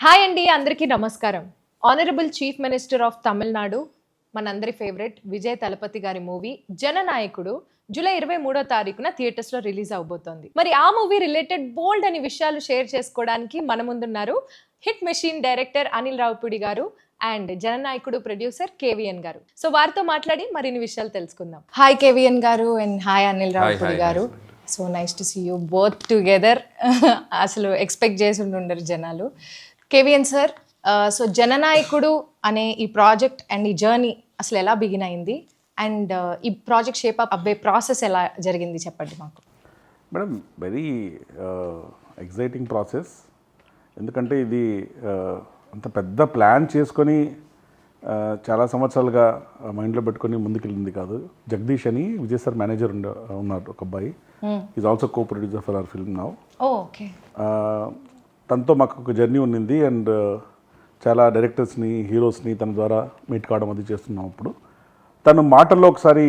Hi అండి, అందరికీ నమస్కారం. Honourable chief minister of Tamil Nadu, మనందరి ఫేవరెట్ విజయ్ తలపతి గారి మూవీ జననాయకుడు జూలై 23వ తారీఖున థియేటర్స్ లో రిలీజ్ అవబోతోంది. మరి ఆ మూవీ రిలేటెడ్ బోల్డ్ అని విషయాలు షేర్ చేసుకోవడానికి మన ముందున్నారు hit machine director Anil Ravipudi గారు అండ్ జననాయకుడు ప్రొడ్యూసర్ కేవీఎన్ గారు. సో వారితో మాట్లాడి మరిన్ని విషయాలు తెలుసుకుందాం. హాయ్ కేవీఎన్ గారు and hi Anil Ravipudi garu. So nice to see you both together. అసలు ఎక్స్పెక్ట్ చేసి ఉండరు జనాలు. కేవీఎన్ సార్, సో జననాయకుడు అనే ఈ ప్రాజెక్ట్ అండ్ ఈ జర్నీ అసలు ఎలా బిగిన్ అయింది అండ్ ఈ ప్రాజెక్ట్ షేప్ అప్ అవ్వే ప్రాసెస్ ఎలా జరిగింది చెప్పండి మాకు. Madam, very exciting process. ఎందుకంటే ఇది అంత పెద్ద ప్లాన్ చేసుకొని చాలా సంవత్సరాలుగా మైండ్లో పెట్టుకొని ముందుకెళ్ళింది కాదు. జగదీష్ అని విజయ్ సార్ మేనేజర్ ఉన్నారు, ఒక అబ్బాయి. Is also co producer for hour film now. Okay. తనతో మాకు ఒక జర్నీ ఉన్నింది అండ్ చాలా డైరెక్టర్స్ని, హీరోస్ని తన ద్వారా మీట్ కావడం అది చేస్తున్నాం. అప్పుడు తను మాటల్లో ఒకసారి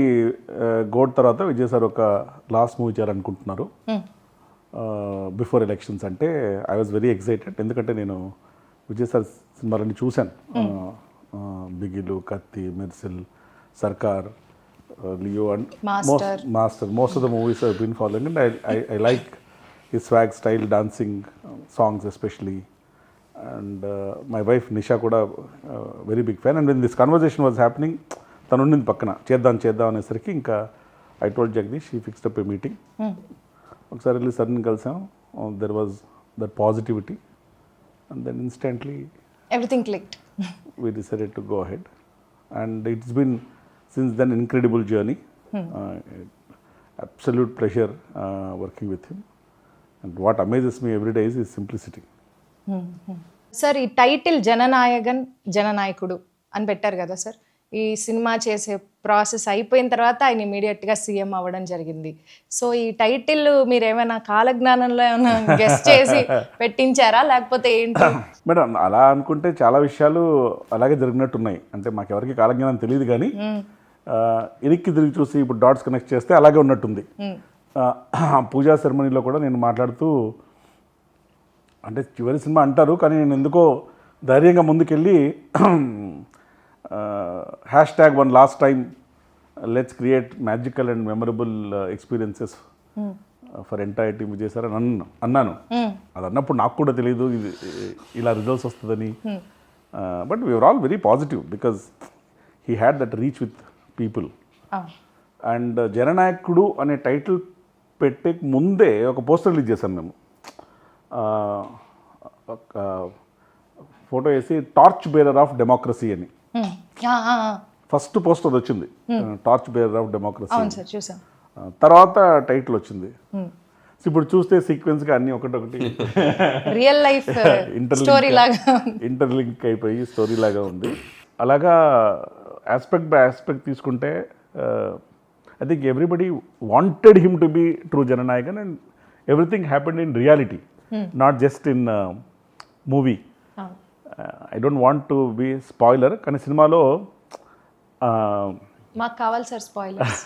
గోడ్ తర్వాత విజయ్ సార్ ఒక లాస్ట్ మూవీ చేయాలనుకుంటున్నారు బిఫోర్ ఎలక్షన్స్. అంటే ఐ వాజ్ వెరీ ఎక్సైటెడ్. ఎందుకంటే నేను విజయ్ సార్ సినిమాలన్నీ చూశాను. బిగిలు, Kaththi, Mersal, Sarkar, Leo and Master. Most of the movies I been following and I like his swag, style, dancing, songs especially. And my wife Nisha kuda very big fan. And when this conversation was happening, tanu unnindi pakkana cheddam anesariki inka I told Jagdish, he fixed up a meeting. Okkasari velli sudden kalsam, there was that positivity and then instantly everything clicked. We decided to go ahead and it's been since then incredible journey. Absolute pleasure working with him. And what amazes me every day is his simplicity. Sir, ఈ title జననాయకుడు అని పెట్టారు కదా sir. ఈ cinema చేసే process అయిపోయిన తర్వాత ఆయన ఇమీడియట్గా సీఎం అవ్వడం జరిగింది. సో ఈ టైటిల్ మీరు ఏమైనా కాలజ్ఞానంలో ఏమైనా గెస్ చేసి పెట్టించారా లేకపోతే ఏంటి? మేడం, అలా అనుకుంటే చాలా విషయాలు అలాగే జరిగినట్టున్నాయి. అంటే మాకు ఎవరికి కాలజ్ఞానం తెలియదు కానీ ఇరికి తిరిగి చూసి ఇప్పుడు డాట్స్ కనెక్ట్ చేస్తే అలాగే ఉన్నట్టుంది. పూజా సెరమనీలో కూడా నేను మాట్లాడుతూ, అంటే చివరి సినిమా అంటారు కానీ నేను ఎందుకో ధైర్యంగా ముందుకెళ్ళి #1 last time let's create magical and memorable experiences for entire team Vijay sir అని అన్నాను. అది అన్నప్పుడు నాకు కూడా తెలియదు ఇది ఇలా రిజల్ట్స్ వస్తుందని. But we are all very positive because he had that reach with people. And Jananayakudu అనే టైటిల్ పెట్టే ముందే ఒక పోస్టర్ రిలీజ్ చేశాం మేము. ఒక ఫోటో వేసి టార్చ్ బేరర్ ఆఫ్ డెమోక్రసీ అని ఫస్ట్ పోస్టర్ వచ్చింది. Torch bearer of democracy. తర్వాత టైటిల్ వచ్చింది. ఇప్పుడు చూస్తే సీక్వెన్స్గా అన్ని ఒకటొకటి రియల్ లైఫ్ ఇంటర్లింక్ అయిపోయి స్టోరీ లాగా ఉంది. అలాగా ఆస్పెక్ట్ బై ఆస్పెక్ట్ తీసుకుంటే I think everybody wanted him to be true Jananayakan and everything happened in reality, not just in movie. I don't want to be spoiler, కానీ సినిమాలో మాకు కావాలి sir spoilers.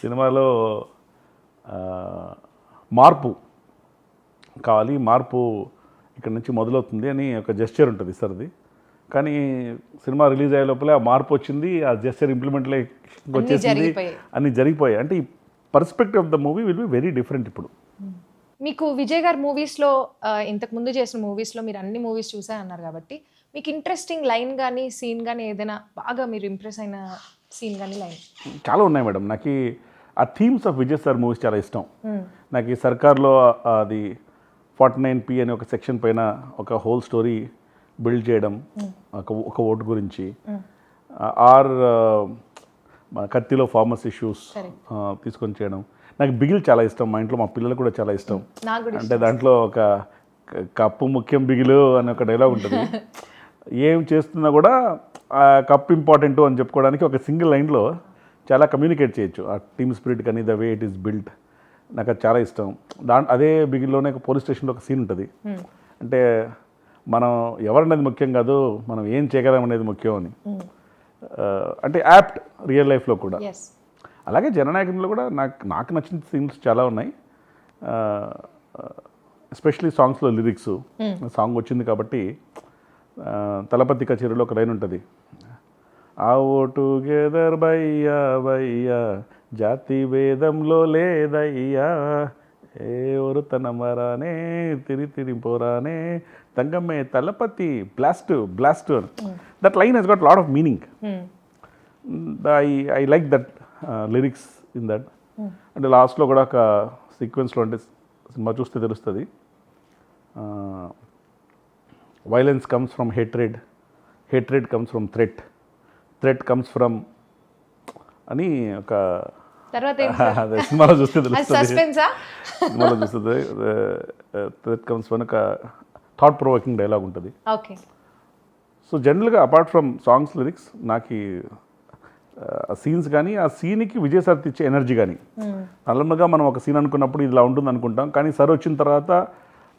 సినిమాలో మార్పు కావాలి, మార్పు ఇక్కడ నుంచి మొదలవుతుంది అని ఒక జెస్చర్ ఉంటుంది సార్ది. కానీ సినిమా రిలీజ్ అయ్యే లోపలే ఆ మార్పు వచ్చింది, ఆ జెస్చర్ ఇంప్లిమెంట్లో వచ్చేసింది, అన్నీ జరిగిపోయాయి. అంటే ఈ perspective of the movie will be very different. ఇప్పుడు మీకు విజయ్ గారి మూవీస్లో, ఇంతకు ముందు చేసిన మూవీస్లో మీరు అన్ని మూవీస్ చూసా అన్నారు కాబట్టి మీకు ఇంట్రెస్టింగ్ లైన్ కానీ సీన్ కానీ ఏదైనా బాగా మీరు ఇంప్రెస్ అయిన సీన్ కానీ లైన్? చాలా ఉన్నాయి మేడం. నాకు ఆ themes of Vijay sir movies చాలా ఇష్టం. నాకు ఈ సర్కార్లో అది 49P అనే ఒక సెక్షన్ పైన ఒక హోల్ స్టోరీ బిల్డ్ చేయడం, ఒక ఓటు గురించి. ఆర్ కత్తిలో ఫార్మస్ ఇష్యూస్ తీసుకొని చేయడం. నాకు బిగిల్ చాలా ఇష్టం. మా ఇంట్లో మా పిల్లలు కూడా చాలా ఇష్టం. అంటే దాంట్లో ఒక కప్పు ముఖ్యం బిగిలు అనే ఒక డైలాగ్ ఉంటుంది. ఏం చేస్తున్నా కూడా ఆ కప్పు ఇంపార్టెంట్ అని చెప్పుకోవడానికి ఒక సింగిల్ లైన్లో చాలా కమ్యూనికేట్ చేయొచ్చు. ఆ టీమ్ స్పిరిట్ కానీ the way it is build నాకు అది చాలా ఇష్టం. అదే బిగిల్లోనే ఒక పోలీస్ స్టేషన్లో ఒక సీన్ ఉంటుంది. అంటే మనం ఎవరనేది ముఖ్యం కాదు, మనం ఏం చేయగలం అనేది ముఖ్యం అని. అంటే యాప్ట్ రియల్ లైఫ్లో కూడా. అలాగే జననాయకునిలో కూడా నాకు నచ్చిన సీన్స్ చాలా ఉన్నాయి. ఎస్పెషలీ సాంగ్స్లో లిరిక్స్ సాంగ్ వచ్చింది కాబట్టి తలపతి కచేరీలో ఒక లైన్ ఉంటుంది, ఆవో టుగెదర్ బయ్యా బయ్యా జాతి భేదంలో లేదయ్యా, ఏ ఒరుతన మరానే తిరి పోరానే తంగమ్మే Thalapathy blast blast. That line he's got lot of meaning. I like that lyrics in that. అంటే లాస్ట్లో కూడా ఒక సీక్వెన్స్లో, అంటే సినిమా చూస్తే తెలుస్తుంది, violence comes from hatred, hatred comes from threat, threat comes from అని ఒక తర్వాత అదే సినిమాలో చూస్తే తెలుస్తుంది, సస్పెన్సా సినిమాలో చూస్తుంది. థ్రెట్ కమ్స్ ఫ్రమ్ ఒక థాట్ ప్రొవోకింగ్ డైలాగ్ ఉంటుంది. ఓకే. సో జనరల్గా అపార్ట్ ఫ్రమ్ సాంగ్స్ లిరిక్స్ నాకు ఆ సీన్స్ కానీ ఆ సీన్కి విజయసార్ ఇచ్చే ఎనర్జీ కానీ, నార్మల్గా మనం ఒక సీన్ అనుకున్నప్పుడు ఇలా ఉంటుంది అనుకుంటాం, కానీ సార్ వచ్చిన తర్వాత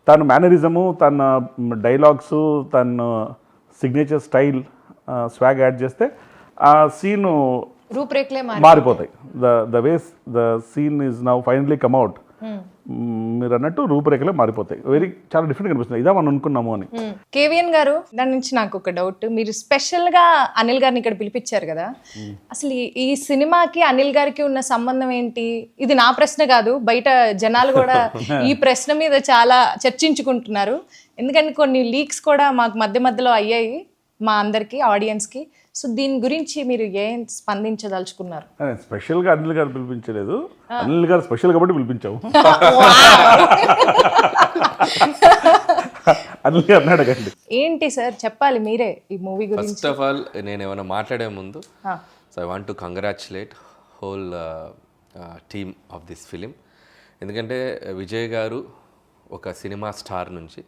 తన మేనరిజము, తన డైలాగ్స్, తన సిగ్నేచర్ స్టైల్, స్వాగ్ యాడ్ చేస్తే ఆ సీను రూపురేఖలే మారిపోతాయి. The ways the scene is now finally come out, మీరు అన్నట్టు రూపురేఖలే మారిపోతాయి. చాలా డిఫరెంట్ కనిపిస్తుంది, ఇదా మనం అనుకున్నాము అని. కేవిఎన్ గారు, దాని నుంచి నాకు ఒక డౌట్, మీరు స్పెషల్ గా అనిల్ గారిని ఇక్కడ పిలిపించారు కదా, అసలు ఈ సినిమాకి అనిల్ గారికి ఉన్న సంబంధం ఏంటి? ఇది నా ప్రశ్న కాదు, బయట జనాలు కూడా ఈ ప్రశ్న మీద చాలా చర్చించుకుంటున్నారు. ఎందుకంటే కొన్ని లీక్స్ కూడా మాకు మధ్యలో అయ్యాయి మా అందరికి, ఆడియన్స్ కి. సో దీని గురించి మీరు ఏం స్పందించదలుచుకున్నారు? స్పెషల్గా అనిల్ గారు పిలిపించలేదు, అనిల్ గారు స్పెషల్ కాబట్టి పిలిపించాము. అనిల్ గారు అడగండి. ఏంటి సార్ చెప్పాలి మీరే ఈ మూవీ గురించి. ఫస్ట్ ఆఫ్ ఆల్ నేను ఏమైనా మాట్లాడే ముందు, so I want to congratulate whole team of this film. ఎందుకంటే విజయ్ గారు ఒక సినిమా స్టార్ నుంచి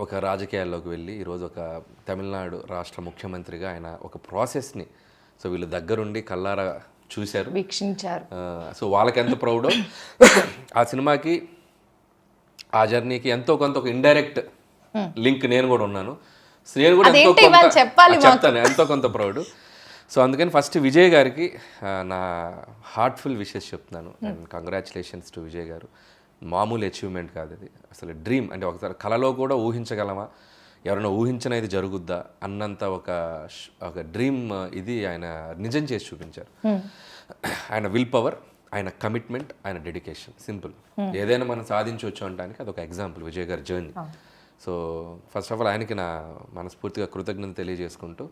ఒక రాజకీయాల్లోకి వెళ్ళి ఈరోజు ఒక తమిళనాడు రాష్ట్ర ముఖ్యమంత్రిగా ఆయన ఒక ప్రాసెస్ని సో వీళ్ళు దగ్గరుండి కల్లారా చూశారు, వీక్షించారు. సో వాళ్ళకి ఎంత ప్రౌడో ఆ సినిమాకి, ఆ జర్నీకి ఎంతో కొంత ఒక ఇండైరెక్ట్ లింక్ నేను కూడా ఉన్నాను. సో నేను కూడా చెప్తాను ఎంతో కొంత ప్రౌడ్. సో అందుకని ఫస్ట్ విజయ్ గారికి నా హార్ట్ఫుల్ విషెస్ చెప్తున్నాను. అండ్ కంగ్రాచులేషన్స్ టు విజయ్ గారు. మామూలు అచీవ్మెంట్ కాదు ఇది, అసలు డ్రీమ్. అంటే ఒకసారి కళలో కూడా ఊహించగలమా, ఎవరైనా ఊహించనేది జరుగుద్దా అన్నంత ఒక డ్రీమ్ ఇది ఆయన నిజం చేసి చూపించారు. ఆయన విల్ పవర్, ఆయన కమిట్మెంట్, ఆయన డెడికేషన్, సింపుల్. ఏదైనా మనం సాధించవచ్చు అనడానికి అదొక ఎగ్జాంపుల్ విజయ్ గారి journey. So first of all ఆయనకి నా మనస్ఫూర్తిగా కృతజ్ఞత తెలియజేసుకుంటూ,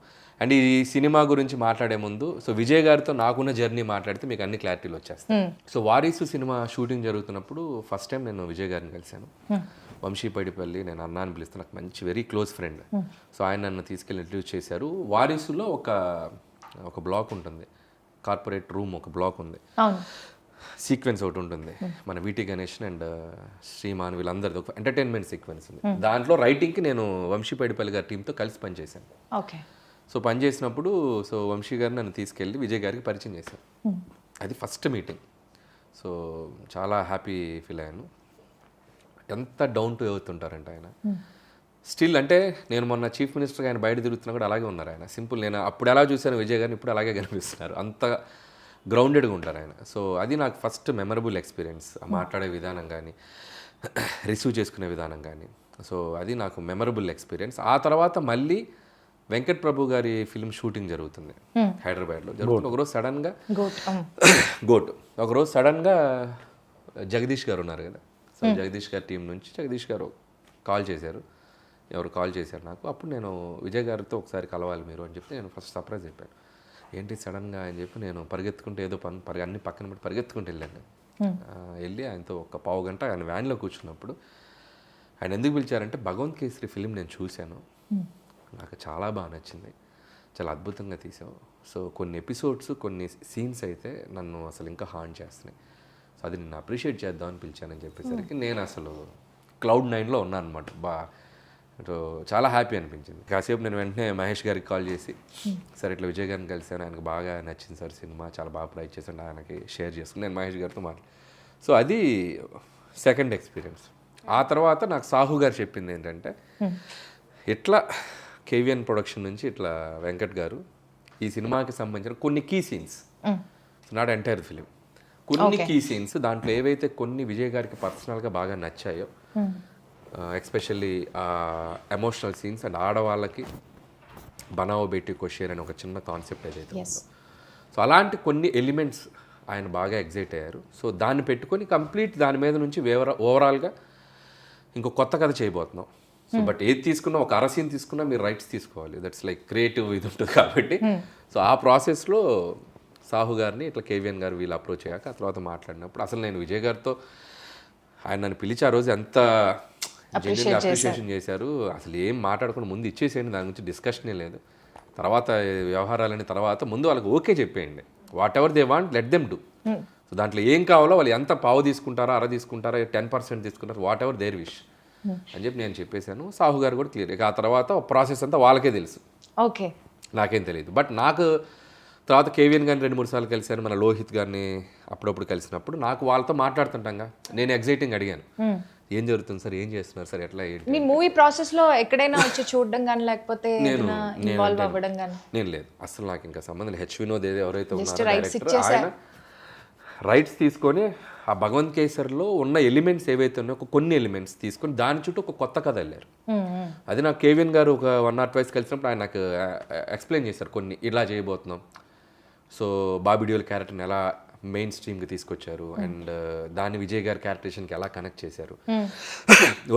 అండ్ ఈ సినిమా గురించి మాట్లాడే ముందు సో విజయ్ గారితో నాకున్న జర్నీ మాట్లాడితే మీకు అన్ని క్లారిటీలు వచ్చేస్తాయి. సో వారీసు సినిమా షూటింగ్ జరుగుతున్నప్పుడు ఫస్ట్ టైం నేను విజయ్ గారిని కలిశాను. వంశీపడిపల్లి, నేను అన్నా అని పిలుస్తాను, నాకు మంచి వెరీ క్లోజ్ ఫ్రెండ్. సో ఆయన నన్ను తీసుకెళ్ళి ఇంట్రడ్యూస్ చేశారు. వారీసులో ఒక బ్లాక్ ఉంటుంది, కార్పొరేట్ రూమ్ ఒక బ్లాక్ ఉంది, సీక్వెన్స్ ఒకటి ఉంటుంది. మన వీటి గణేష్ అండ్ శ్రీమాన్ వీళ్ళందరిది ఒక ఎంటర్టైన్మెంట్ సీక్వెన్స్ ఉంది. దాంట్లో రైటింగ్కి నేను వంశీపడిపల్లి గారి టీంతో కలిసి పనిచేశాను. సో పనిచేసినప్పుడు సో వంశీ గారిని నన్ను తీసుకెళ్ళి విజయ్ గారికి పరిచయం చేశాను. అది ఫస్ట్ మీటింగ్. సో చాలా హ్యాపీ ఫీల్ అయ్యాను. ఎంత డౌన్ టు ఎర్త్ ఉంటారంటే ఆయన స్టిల్. అంటే నేను మొన్న చీఫ్ మినిస్టర్గా ఆయన బయట తిరుగుతున్నా కూడా అలాగే ఉన్నారు ఆయన. సింపుల్, నేను అప్పుడు ఎలా చూశాను విజయ్ గారిని ఇప్పుడు అలాగే కనిపిస్తున్నారు. అంత గ్రౌండెడ్గా ఉంటారు ఆయన. సో అది నాకు ఫస్ట్ మెమరబుల్ ఎక్స్పీరియన్స్. మాట్లాడే విధానం కానీ, రిసీవ్ చేసుకునే విధానం కానీ, సో అది నాకు మెమరబుల్ ఎక్స్పీరియన్స్. ఆ తర్వాత మళ్ళీ వెంకట్ ప్రభు గారి ఫిల్మ్ షూటింగ్ జరుగుతుంది హైదరాబాద్లో. జరుగుతుంది. ఒకరోజు సడన్గా ఒకరోజు సడన్గా జగదీష్ గారు ఉన్నారు కదా, సో జగదీష్ గారి టీం నుంచి జగదీష్ గారు కాల్ చేశారు. ఎవరు కాల్ చేశారు నాకు. అప్పుడు నేను విజయ్ గారితో ఒకసారి కలవాలి మీరు అని చెప్పి నేను ఫస్ట్ సర్ప్రైజ్ చెప్పాను. ఏంటి సడన్గా అని చెప్పి నేను పరిగెత్తుకుంటే ఏదో అన్ని పక్కన పెట్టి పరిగెత్తుకుంటూ వెళ్ళాను. వెళ్ళి ఆయనతో ఒక పావు గంట ఆయన వ్యాన్లో కూర్చున్నప్పుడు ఆయన ఎందుకు పిలిచారంటే భగవంత్ కేసరి ఫిలిం నేను చూశాను, నాకు చాలా బాగా నచ్చింది, చాలా అద్భుతంగా తీసావు. సో కొన్ని ఎపిసోడ్స్, కొన్ని సీన్స్ అయితే నన్ను అసలు ఇంకా హార్న్ చేస్తున్నాయి. సో అది నేను అప్రిషియేట్ చేద్దామని పిలిచానని చెప్పేసరికి నేను అసలు క్లౌడ్ 9లో ఉన్నాను అనమాట. సో చాలా హ్యాపీ అనిపించింది. కాసేపు నేను వెంటనే మహేష్ గారికి కాల్ చేసి, సార్ ఇట్లా విజయ్ గారిని కలిసాను, ఆయనకు బాగా నచ్చింది సార్ సినిమా, చాలా బాగా ప్రైజ్ చేశాను, ఆయనకి షేర్ చేసుకుని నేను మహేష్ గారితో సో అది సెకండ్ ఎక్స్పీరియన్స్. ఆ తర్వాత నాకు సాహు గారు చెప్పింది ఏంటంటే, ఇట్లా కేవిఎన్ ప్రొడక్షన్ నుంచి ఇట్లా వెంకట్ గారు ఈ సినిమాకి సంబంధించిన కొన్ని key scenes, not entire film, కొన్ని కీ సీన్స్ దాంట్లో ఏవైతే కొన్ని విజయ్ గారికి పర్సనల్గా బాగా నచ్చాయో, ఎస్పెషల్లీ ఎమోషనల్ సీన్స్ అండ్ ఆడవాళ్ళకి బనావో బేటీ కోషేర్ అని ఒక చిన్న కాన్సెప్ట్ ఏదైతే ఉందో, సో అలాంటి కొన్ని ఎలిమెంట్స్ ఆయన బాగా ఎగ్జైట్ అయ్యారు. సో దాన్ని పెట్టుకొని కంప్లీట్ దాని మీద నుంచి ఓవరాల్గా ఇంకో కొత్త కథ చేయబోతున్నాం. సో బట్ ఏది తీసుకున్నా, ఒక అరసీన్ తీసుకున్నా మీరు రైట్స్ తీసుకోవాలి, దట్స్ లైక్ క్రియేటివ్ ఇది ఉంటుంది కాబట్టి. సో ఆ ప్రాసెస్లో సాహు గారిని ఇట్లా కేవీఎన్ గారు వీళ్ళు అప్రోచ్ అయ్యాక ఆ తర్వాత మాట్లాడినప్పుడు అసలు నేను విజయ్ గారితో ఆయన నన్ను పిలిచి ఆ రోజు ఎంత జెన్యున్గా అప్రిషియేషన్ చేశారు. అసలు ఏం మాట్లాడకుండా ముందు ఇచ్చేసేయండి, దాని గురించి డిస్కషనే లేదు, తర్వాత వ్యవహారాలని తర్వాత ముందు వాళ్ళకి ఓకే చెప్పేయండి, what ever they want let them do. So దాంట్లో ఏం కావాలో వాళ్ళు ఎంత పావు తీసుకుంటారో, అర తీసుకుంటారో, 10% తీసుకుంటారో, వాట్ ఎవర్ దేర్ విష్ అని చెప్పి నేను చెప్పేశాను. సాహు గారు కూడా క్లియర్. ఇక ఆ తర్వాత ప్రాసెస్ అంతా వాళ్ళకే తెలుసు, ఓకే, నాకేం తెలియదు. బట్ నాకు తర్వాత కేవీఎన్ గారిని 2-3 సార్లు కలిశాను, మన లోహిత్ గారిని అప్పుడప్పుడు కలిసినప్పుడు నాకు వాళ్ళతో మాట్లాడుతుంటాగా నేను ఎగ్జైటింగ్ అడిగాను, ఏం జరుగుతుంది సార్, ఏం చేస్తున్నారు సార్, ఎట్లా ఏంటి. మీ మూవీ ప్రాసెస్ లో ఎక్కడైనా వచ్చి చూడడం కానీ లేకపోతే ఇన్వాల్వ్ అవ్వడం కానీ? నేను లేదు అసలు, నాకు ఇంకా సంబంధం లేదు. హెచ్ వినోద్ ఎవరైతే ఉన్నారో డైరెక్టర్, ఆయన రైట్స్ తీసుకొని ఆ భగవంత్ కేసర్లో ఉన్న ఎలిమెంట్స్ ఏవైతే ఉన్నాయో కొన్ని ఎలిమెంట్స్ తీసుకొని దాని చుట్టూ ఒక కొత్త కథ వెళ్ళారు. అది నాకు కేవీఎన్ గారు ఒక 1 or 2 కలిసినప్పుడు ఆయన నాకు ఎక్స్ప్లెయిన్ చేశారు కొన్ని, ఇలా చేయబోతున్నాం. సో బాబీ డియోల్ క్యారెక్టర్ని ఎలా మెయిన్ స్ట్రీమ్కి తీసుకొచ్చారు అండ్ దాన్ని విజయ్ గారి క్యారెక్టరేషన్కి ఎలా కనెక్ట్ చేశారు.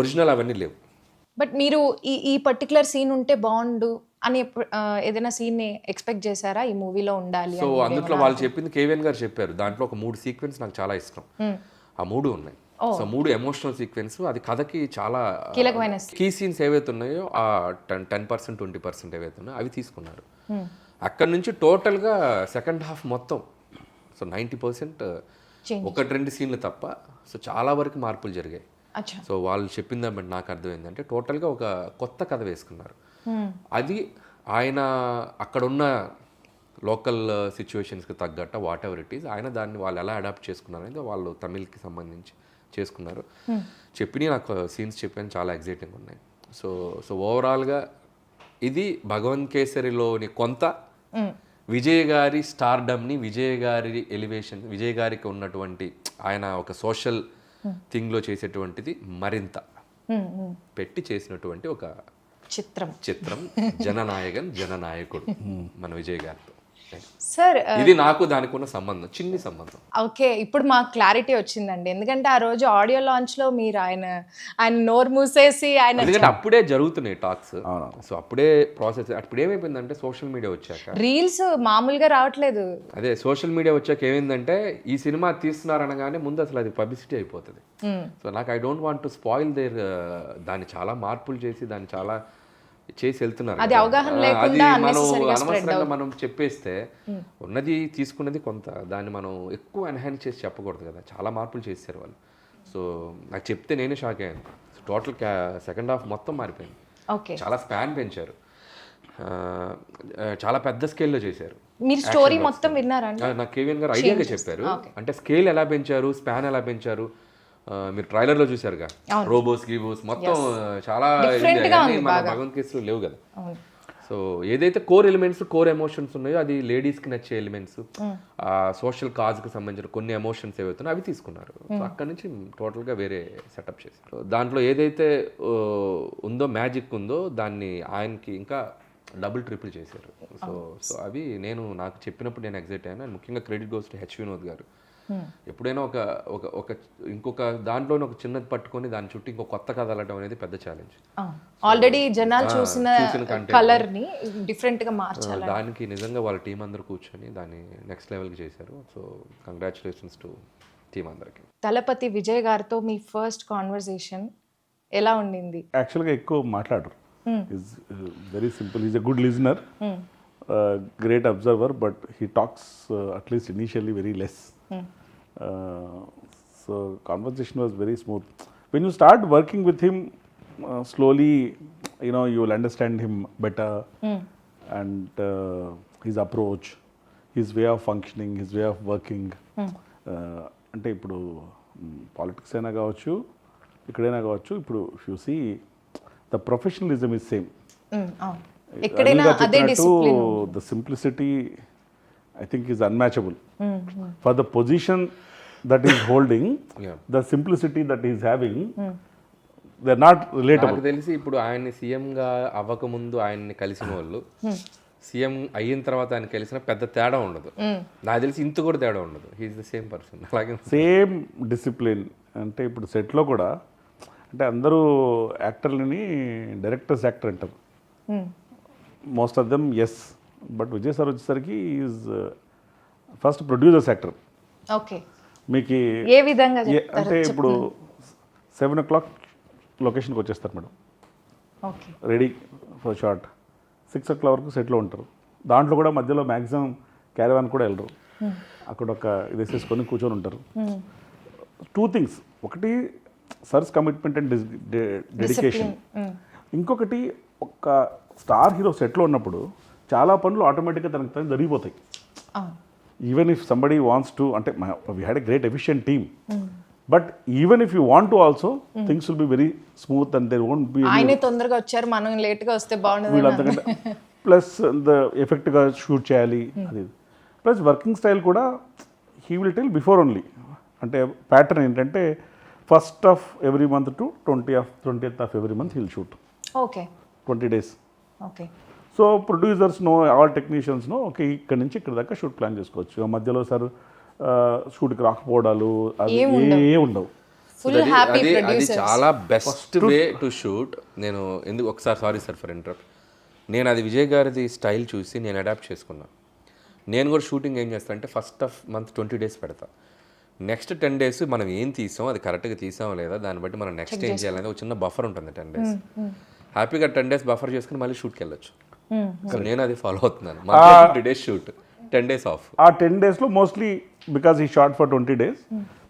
ఒరిజినల్ అవన్నీ లేవు. బట్ మీరు ఈ పర్టికులర్ సీన్ ఉంటే బాగుండు అని ఏదైనా సీన్ ని ఎక్స్పెక్ట్ చేశారా ఈ మూవీలో ఉండాలి? సో అందులో వాళ్ళు చెప్పింది కేవీఎన్ గారు చెప్పారు, దాంట్లో ఒక 3 సీక్వెన్స్ నాకు చాలా ఇష్టం. ఆ 3 ఉన్నాయి. సో 3 ఎమోషనల్ సీక్వెన్స్, అది కథకి చాలా కీలకమైన కీ సీన్స్ ఏవైతే ఉన్నాయో ఆ 10% 20% ఏవైతే ఉన్నాయో అవి తీసుకున్నారు. అక్కడ నుంచి టోటల్గా సెకండ్ హాఫ్ మొత్తం సో 90% 1-2 సీన్లు తప్ప సో చాలా వరకు మార్పులు జరిగాయి. సో వాళ్ళు చెప్పింది బట్టి నాకు అర్థమైందంటే టోటల్గా ఒక కొత్త కథ వేసుకున్నారు. అది ఆయన అక్కడున్న లోకల్ సిచ్యువేషన్స్కి తగ్గట్ట వాట్ ఎవర్ ఇట్ ఈస్, ఆయన దాన్ని వాళ్ళు ఎలా అడాప్ట్ చేసుకున్నారు అనేది వాళ్ళు తమిళ్కి సంబంధించి చేసుకున్నారు. చెప్పి నాకు సీన్స్ చెప్పాను, చాలా ఎగ్జైటింగ్ ఉన్నాయి. సో సో ఓవరాల్గా ఇది భగవంత్ కేసరిలోని కొంత విజయ్ గారి స్టార్డమ్ని, విజయ్ గారి ఎలివేషన్, విజయ్ గారికి ఉన్నటువంటి ఆయన ఒక సోషల్ థింగ్లో చేసేటువంటిది మరింత పెట్టి చేసినటువంటి ఒక చిత్రం జననాయకుడు మన విజయ్ గారితో. సార్ ఇది నాకు దానికి ఉన్న సంబంధం, చిన్ని సంబంధం. ఓకే, ఇప్పుడు మాకు క్లారిటీ వచ్చిందండి. ఎందుకంటే ఆ రోజు ఆడియో లాంచ్ లో మీరు ఆయన నోరు మూసేసి ఆయన, ఎందుకంటే అప్పుడే జరుగుతున్నాయి టాక్స్. సో అప్పుడే ప్రాసెస్, అప్పుడు ఏమైపోయిందంటే సోషల్ మీడియా వచ్చాక రీల్స్ మామూలుగా రావట్లేదు. అదే సోషల్ మీడియా వచ్చాక ఏమైందంటే ఈ సినిమా తీస్తున్నారనగానే ముందు అసలు అది పబ్లిసిటీ అయిపోతుంది. సో నాకు I don't want to spoil there, దాన్ని చాలా మార్పులు చేసి దాన్ని చాలా చేసి వెళ్తున్నారు. అది అవగాహన లేకుండా అనవసరంగా మనం చెప్పేస్తే ఉన్నది తీసుకున్నది కొంత, దాన్ని మనం ఎక్కువ ఎన్హాన్స్ చేసి చెప్పకూడదు కదా. చాలా మార్పులు చేశారు వాళ్ళు. సో నాకు చెప్తే నేనే షాక్ అయ్యాను. టోటల్ సెకండ్ హాఫ్ మొత్తం మారిపోయింది. చాలా స్పాన్ పెంచారు, చాలా పెద్ద స్కేల్లో చేశారు. మీరు స్టోరీ మొత్తం విన్నారా? నాకు కేవీఎన్ గారు ఐడియాగా చెప్పారు, అంటే స్కేల్ ఎలా పెంచారు, స్పాన్ ఎలా పెంచారు. మీరు ట్రైలర్ లో చూసారుగా, రోబోస్ గీబోస్ మొత్తం చాలా మన భగవంత్ కేసులో లేవు కదా. సో ఏదైతే కోర్ ఎలిమెంట్స్, కోర్ ఎమోషన్స్ ఉన్నాయో అది లేడీస్కి నచ్చే ఎలిమెంట్స్, ఆ సోషల్ కాజ్కి సంబంధించిన కొన్ని ఎమోషన్స్ ఏవైతున్నాయో అవి తీసుకున్నారు. సో అక్కడ నుంచి టోటల్గా వేరే సెటప్ చేశారు. దాంట్లో ఏదైతే ఉందో మ్యాజిక్ ఉందో దాన్ని ఆయనకి ఇంకా డబుల్ ట్రిపుల్ చేశారు. సో సో అవి నాకు చెప్పినప్పుడు నేను ఎగ్జైట్ అయ్యాను. ముఖ్యంగా credit goes to H Vinod గారు. ఎప్పుడైనా ఒక ఇంకొక దాంట్లోనే ఒక చిన్నది పట్టుకొని దాని చుట్టూ ఇంకో కొత్త కథ అల్లడం అనేది పెద్ద ఛాలెంజ్. ఆల్రెడీ జనాలు చూసిన కలర్ ని డిఫరెంట్ గా మార్చాలి. దానికి నిజంగా వాళ్ళ టీం అందరూ కూర్చొని దాన్ని నెక్స్ట్ లెవెల్కి చేశారు. సో కంగ్రాచులేషన్స్ టు టీం అందరికి. తలపతి విజయ్ గారితో మీ ఫస్ట్ కాన్వర్సేషన్ ఎలా ఉండింది? యాక్చువల్గా ఎక్కువ మాట్లాడరు, is very simple, is a good listener, great observer, but he talks at least initially very less. So conversation was very smooth. When you start working with him, slowly, you will understand him better, and his approach, his way of functioning, his way of working. అంటే ఇప్పుడు politics అయినా కావచ్చు, ఇక్కడైనా కావచ్చు, ఇప్పుడు if you see the professionalism is same. The simplicity I think is unmatchable. For the position that he's holding, Yeah. the simplicity that he's having, they're not relatable. నాకు తెలిసి ఇప్పుడు ఆయన్ని సీఎంగా అవ్వకముందు ఆయన్ని కలిసిన వాళ్ళు సీఎం అయిన తర్వాత ఆయన కలిసిన పెద్ద తేడా ఉండదు. నాకు తెలిసి ఇంత కూడా తేడా ఉండదు. He is the same person. అలాగే సేమ్ డిసిప్లిన్. అంటే ఇప్పుడు సెట్లో కూడా అంటే అందరూ యాక్టర్లని డైరెక్టర్స్ యాక్టర్ అంటారు, most of them yes. But Vijay sir వచ్చేసరికి is first producers actor. Okay, మీకు ఏ విధంగా అంటే ఇప్పుడు 7 o'clock లొకేషన్కి వచ్చేస్తారు madam, okay, ready for shot. 6 o'clock వరకు సెట్లో ఉంటారు. దాంట్లో కూడా మధ్యలో మ్యాక్సిమం క్యారవాన్ కూడా వెళ్ళరు, అక్కడ ఒక ఇది వేసేసుకొని కూర్చొని ఉంటారు. 2 things, ఒకటి సర్స్ కమిట్మెంట్ అండ్ డెడికేషన్, ఇంకొకటి ఒక స్టార్ హీరో సెట్లో ఉన్నప్పుడు చాలా పనులు ఆటోమేటిక్గా తనకు తను జరిగిపోతాయి. Even if somebody wants to, అంటే we had a great efficient team, but even if you want to also things will be very smooth and there won't be ఆయనే తొందరగా వచ్చారు, మనం లేట్గా వస్తే బాగుండదు. వీళ్ళంతకంటే ప్లస్ ఎఫెక్ట్గా షూట్ చేయాలి అది. ప్లస్ వర్కింగ్ స్టైల్ కూడా he will tell before only. అంటే ప్యాటర్న్ ఏంటంటే 1st of every month to 20th of every month he'll shoot. Okay, 20 days. Okay. So producers know, all technicians know, okay ఇక్కడ నుంచి ఇక్కడ దాకా shoot plan చేసుకోవచ్చు. మధ్యలో sir షూట్కి రాకపోవడాలు అది ఏ ఉండవు. ఫుల్ హ్యాపీ అది ప్రొడ్యూసర్. చాలా బెస్ట్ వే టు షూట్. నేను ఎందుకు ఒకసారి సారీ సార్ ఫర్ ఇంటరప్ట్, నేను అది విజయ్ గారిది స్టైల్ చూసి నేను అడాప్ట్ చేసుకున్నా. నేను కూడా షూటింగ్ ఏం చేస్తాను అంటే 1st of month 20 days పెడతా. నెక్స్ట్ 10 days మనం ఏం తీసాం, అది కరెక్ట్గా తీసామో లేదా, దాన్ని బట్టి మనం నెక్స్ట్ ఏం చేయాలనేది ఒక చిన్న బఫర్ ఉంటుంది 10 days. హ్యాపీగా 10 days బఫర్ చేసుకుని మళ్ళీ షూట్కి వెళ్ళొచ్చు. సో నేను అది ఫాలో అవుతున్నాను. 20 days షూట్, 10 days ఆఫ్. ఆ 10 daysలో మోస్ట్లీ బికాస్ ఈ shoot for 20 days,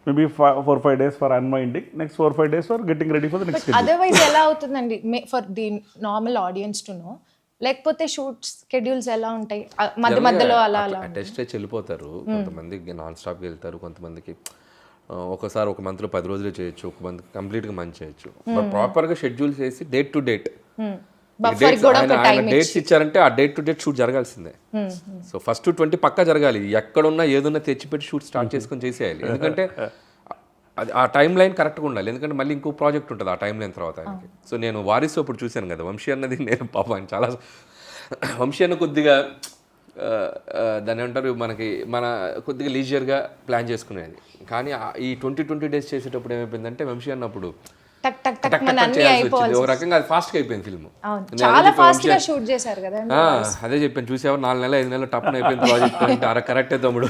maybe 4-5 days for unwinding, next 4-5 days for getting ready for the next. Otherwise ఎలా అవుతుందండి for the normal audience to know, లేకపోతే షూట్ షెడ్యూల్స్ ఎలా ఉంటాయి మధ్య మధ్యలో అలా అలా టెస్ట్ వెళ్ళిపోతారు. కొంతమంది నాన్ స్టాప్కి వెళ్తారు, కొంతమందికి ఒకసారి ఒక మంత్లో 10 రోజులు చేయొచ్చు, ఒక మంత్ కంప్లీట్గా మంత్ చేయొచ్చు. బట్ ప్రాపర్గా షెడ్యూల్ చేసి డేట్ టు డేట్ డేట్స్ ఇచ్చారంటే ఆ డేట్ టు డేట్ షూట్ జరగాల్సిందే. సో ఫస్ట్ 20 పక్కా జరగాలి. ఎక్కడున్నా ఏదన్నా తెచ్చిపెట్టి షూట్ స్టార్ట్ చేసుకొని చేసేయాలి. ఎందుకంటే అది ఆ టైం లైన్ కరెక్ట్గా ఉండాలి. ఎందుకంటే మళ్ళీ ఇంకో ప్రాజెక్ట్ ఉంటుంది ఆ టైం లైన్ తర్వాత ఆయనకి. సో నేను వారిసు అప్పుడు చూశాను కదా, వంశీ అన్నది నేను పాప ఆయన చాలా వంశీ అన్న కొద్దిగా దాన్ని ఏమంటారు, మన కొద్దిగా లీజర్గా ప్లాన్ చేసుకునేది. కానీ ఈ 20 days చేసేటప్పుడు ఏమైపోయిందంటే వంశీ అన్నప్పుడు టక్ టక్ టక్ మన అన్ని అయిపోవాలి. ఒక రకంగా అది ఫాస్ట్గా అయిపోయింది ఫిల్మ్. చాలా ఫాస్ట్ గా షూట్ చేశారు కదా. అదే చెప్పాను, చూసేవారు 4 నెలలు 5 నెలలు టప్న అయిపోయింది ప్రాజెక్ట్ అంటే అర కరెక్టే తమ్ముడు.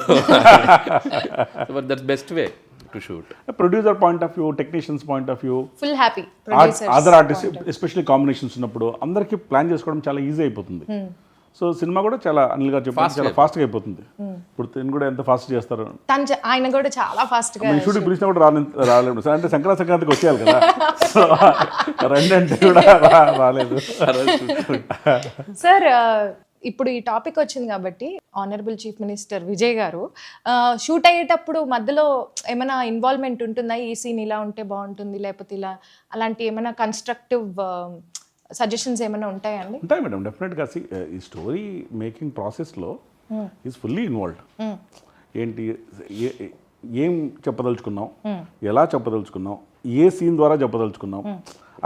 But that's best way to shoot. Producer point of view, technicians point of view, full happy other artist especially combinations ఉన్నప్పుడు అందరికీ ప్లాన్ చేసుకోవడం చాలా ఈజీ అయిపోతుంది. సో సినిమా కూడా చాలా అనిల్ గారు చెప్పారు చాలా ఫాస్ట్గా అయిపోతుంది. ఇప్పుడు తిని కూడా ఎంత ఫాస్ట్ చేస్తారు, ఆయన కూడా చాలా ఫాస్ట్ గా షూటింగ్ పిలిచినా కూడా రాలేము సార్. అంటే సంక్రాంతికి వచ్చేయాలి కదా, సో రెండంటే కూడా రాలేదు సార్. ఇప్పుడు ఈ టాపిక్ వచ్చింది కాబట్టి ఆనరబుల్ చీఫ్ మినిస్టర్ విజయ్ గారు షూట్ అయ్యేటప్పుడు మధ్యలో ఏమైనా ఇన్వాల్వ్మెంట్ ఉంటుందా, ఈ సీన్ ఇలా ఉంటే బాగుంటుంది లేకపోతే ఇలా, అలాంటి ఏమైనా కన్స్ట్రక్టివ్ సజెషన్స్ ఏమైనా ఉంటాయండి? ఉంటాయి మేడం, డెఫినెట్గా. ఈ స్టోరీ మేకింగ్ ప్రాసెస్లో ఈజ్ ఫుల్లీ ఇన్వాల్వ్డ్. ఏంటి ఏం చెప్పదలుచుకున్నాం, ఎలా చెప్పదలుచుకున్నాం, ఏ సీన్ ద్వారా చెప్పదలుచుకున్నాం,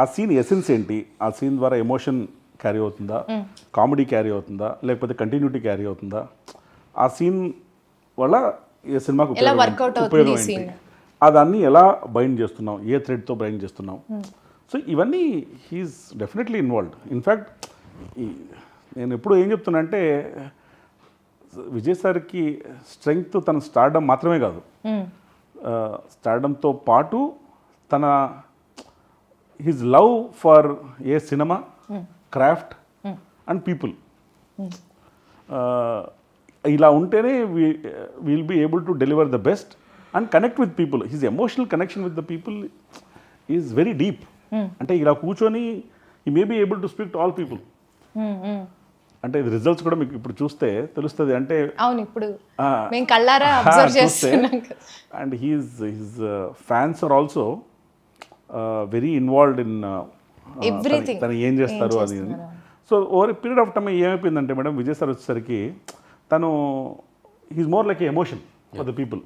ఆ సీన్ ఎసెన్స్ ఏంటి, ఆ సీన్ ద్వారా ఎమోషన్ క్యారీ అవుతుందా, కామెడీ క్యారీ అవుతుందా, లేకపోతే కంటిన్యూటీ క్యారీ అవుతుందా, ఆ సీన్ వల్ల ఏ సినిమాకు ఉపయోగం ఏంటి, దాన్ని ఎలా బైండ్ చేస్తున్నాం, ఏ థ్రెడ్తో బైండ్ చేస్తున్నాం. సో ఇవన్నీ హీఈస్ డెఫినెట్లీ ఇన్వాల్వ్డ్. ఇన్ఫ్యాక్ట్ నేను ఎప్పుడు ఏం చెప్తున్నా అంటే విజయ్ సార్కి స్ట్రెంగ్త్ తన స్టార్డమ్ మాత్రమే కాదు, స్టార్డమ్తో పాటు తన his love for a cinema, craft and people. ఇలా ఉంటేనే will be able to deliver the best and connect with people. His emotional connection with the people is very deep. అంటే ఇలా కూర్చొని ఈ may be able to speak to all people. అంటే ఇది results కూడా మీకు ఇప్పుడు చూస్తే తెలుస్తుంది. అంటే అవును, ఇప్పుడు మేము కళ్ళారా అబ్జర్వ్ చేస్తున్నాం. And his fans are also very involved in everything, తను ఏం చేస్తారు అది. So over period of time ఏమైపోయిందంటే మేడం, విజయ్ సార్ వచ్చేసరికి తను he's more like emotion for the people.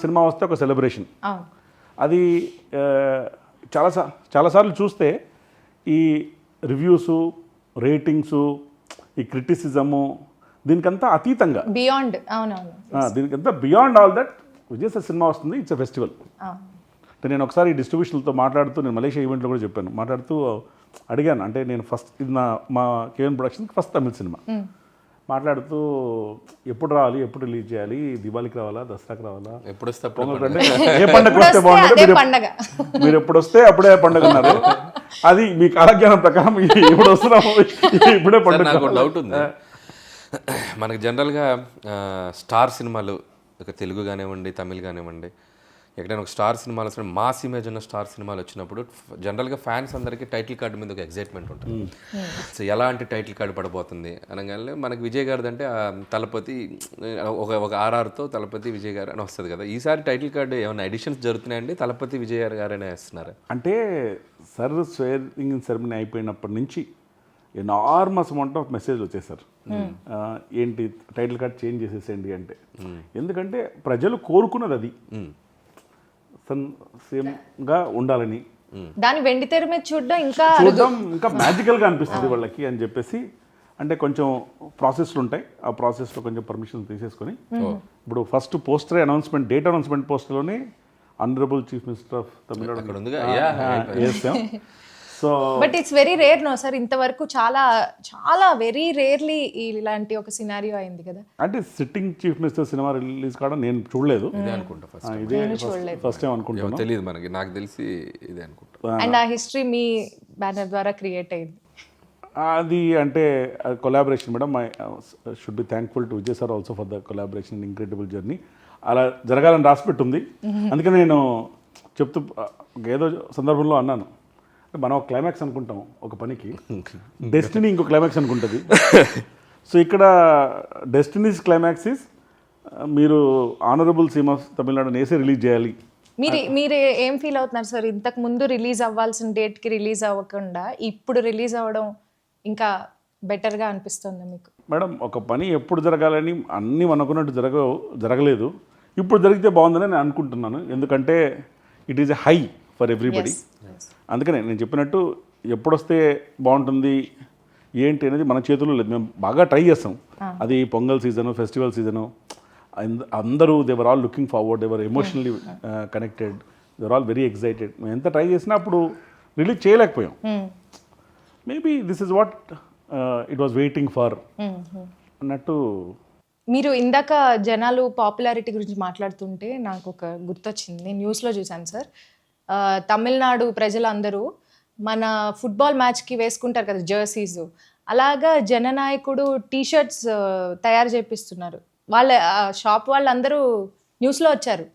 Cinema వస్తే ఒక సెలబ్రేషన్. అవును. అది చాలాసార్లు చూస్తే ఈ రివ్యూసు, రేటింగ్సు, ఈ క్రిటిసిజము దీనికంతా అతీతంగా బియాండ్. అవునవును. దీనికంతా beyond all that Vijay sir cinema వస్తుంది, ఇట్స్ ఎ ఫెస్టివల్. అంటే నేను ఒకసారి డిస్ట్రిబ్యూషన్తో మాట్లాడుతూ, నేను మలేషియా ఈవెంట్లో కూడా చెప్పాను, మాట్లాడుతూ అడిగాను, అంటే నేను ఫస్ట్ ఇది మా కేవన్ ప్రొడక్షన్కి ఫస్ట్ తమిళ సినిమా, మాట్లాడుతూ ఎప్పుడు రావాలి, ఎప్పుడు రిలీజ్ చేయాలి, దివాళీకి రావాలా, దసరాకి రావాలా, ఎప్పుడు వస్తే ఏ పండుగ వస్తే బాగుంటుంది, పండగ మీరు ఎప్పుడు వస్తే అప్పుడే పండుగ అన్నారు. అది మీ కాలజ్ఞానం ప్రకారం ఇప్పుడు వస్తున్నాము, ఇప్పుడే పండుగ. నాకు డౌట్ ఉంది, మనకి జనరల్గా స్టార్ సినిమాలు, ఒక తెలుగు కానివ్వండి, తమిళ్ కానివ్వండి, ఎక్కడైనా ఒక స్టార్ సినిమాలు వచ్చిన మాస్ ఇమేజ్ ఉన్న స్టార్ సినిమాలు వచ్చినప్పుడు జనరల్గా ఫ్యాన్స్ అందరికీ టైటిల్ కార్డు మీద ఒక ఎగ్జైట్మెంట్ ఉంటుంది. సో ఎలాంటి టైటిల్ కార్డు పడబోతుంది అనగానే మనకి విజయ్ గారిది అంటే తలపతి, ఒక ఆర్ఆర్తో తలపతి విజయ్ గారు అని వస్తుంది కదా. ఈసారి టైటిల్ కార్డు ఏమైనా ఎడిషన్స్ జరుగుతున్నాయండి, తలపతి విజయ్ గారనే వేస్తున్నారు? అంటే సర్ స్వేరింగ్ సెరమనీ అయిపోయినప్పటి నుంచి ఎనార్మస్ అమౌంట్ ఆఫ్ మెసేజ్ వచ్చేసారు, ఏంటి టైటిల్ కార్డ్ చేంజ్ చేసేసేయండి అంటే. ఎందుకంటే ప్రజలు కోరుకున్నది అది, సేమ్గా ఉండాలని, దాని వెండి తెర మీద చూడడం ఇంకా మ్యాజికల్గా అనిపిస్తుంది వాళ్ళకి అని చెప్పేసి. అంటే కొంచెం ప్రాసెస్లు ఉంటాయి, ఆ ప్రాసెస్లో కొంచెం పర్మిషన్ తీసేసుకొని ఇప్పుడు first poster announcement, date announcement పోస్టర్లోనే honourable chief minister of Tamil Nadu వేసాం. So but it's very rare no sir, ఇంతవరకు చాలా చాలా వెరీ రేర్లీ ఇలాంటి ఒక సినారియో అయింది కదా. అంటే sitting chief minister cinema release కావడం నేను చూడలేదు, ఇదే అనుకుంటా ఫస్ట్ టైం అనుకుంటాను, తెలియదు మనకి, నాకు తెలిసి ఇదే అనుకుంటా. అండ్ ఆ హిస్టరీ మీ బ్యానర్ ద్వారా క్రియేట్ అయింది. అది అంటే collaboration madam. I should be thankful to Vijay sir also for the collaboration, incredible journey. అలా జరగాలని రాసిపెట్టుంది. అందుకని నేను చెప్తూ ఏదో సందర్భంలో అన్నాను, మనం ఒక క్లైమాక్స్ అనుకుంటాం ఒక పనికి, డెస్టినీ ఇంకో క్లైమాక్స్ అనుకుంటుంది. సో ఇక్కడ డెస్టినీస్ క్లైమాక్స్ ఇస్ మీరు ఆనరబుల్ సీమ్ ఆఫ్ తమిళనాడు వేసే రిలీజ్ చేయాలి. మీరు ఏం ఫీల్ అవుతున్నారు సార్, ఇంతకు ముందు రిలీజ్ అవ్వాల్సిన డేట్కి రిలీజ్ అవ్వకుండా ఇప్పుడు రిలీజ్ అవ్వడం ఇంకా బెటర్గా అనిపిస్తుంది మీకు? మేడం, ఒక పని ఎప్పుడు జరగాలని అన్నీ అనుకున్నట్టు జరగలేదు, ఇప్పుడు జరిగితే బాగుందని నేను అనుకుంటున్నాను. ఎందుకంటే it is a high for everybody. అందుకనే నేను చెప్పినట్టు ఎప్పుడొస్తే బాగుంటుంది ఏంటి అనేది మన చేతుల్లో లేదు. మేము బాగా ట్రై చేస్తాం, అది పొంగల్ సీజను, ఫెస్టివల్ సీజను, అందరూ they are all looking forward, they are emotionally connected, they are all very excited. మేము ఎంత ట్రై చేసినా అప్పుడు రిలీజ్ చేయలేకపోయాం. Maybe this is what it was waiting for అన్నట్టు. మీరు ఇందాక జనాలు పాపులారిటీ గురించి మాట్లాడుతుంటే నాకు ఒక గుర్తొచ్చింది, నేను న్యూస్లో చూశాను సార్. తమిళనాడు ప్రజలందరూ మన ఫుట్బాల్ మ్యాచ్కి వేసుకుంటారు కదా జెర్సీస్, అలాగా జననాయకుడు టీషర్ట్స్ తయారు చేపిస్తున్నారు. వాళ్ళ షాప్ వాళ్ళందరూ న్యూస్లో వచ్చారు.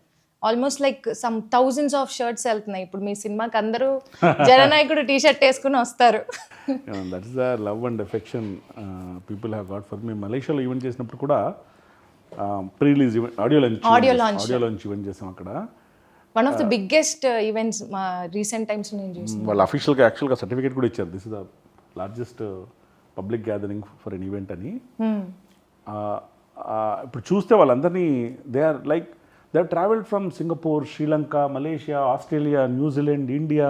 Almost like some thousands of shirts వెళ్తున్నాయి ఇప్పుడు మీ సినిమాకి. అందరూ జననాయకుడు టీషర్ట్ వేసుకుని వస్తారు. That is the love and affection people have got for me. మలేషియాలో ఈవెంట్ చేసినప్పుడు కూడా pre release event, audio launch event చేసాం అక్కడ. One of the biggest events మా రీసెంట్ టైమ్స్ నేను చూసాను. వాళ్ళు అఫీషియల్గా యాక్చువల్గా సర్టిఫికేట్ కూడా ఇచ్చారు, this is the largest public gathering for an event అని. ఇప్పుడు చూస్తే వాళ్ళందరినీ they are travelled from Singapore, Sri Lanka, Malaysia, Australia, New Zealand, India.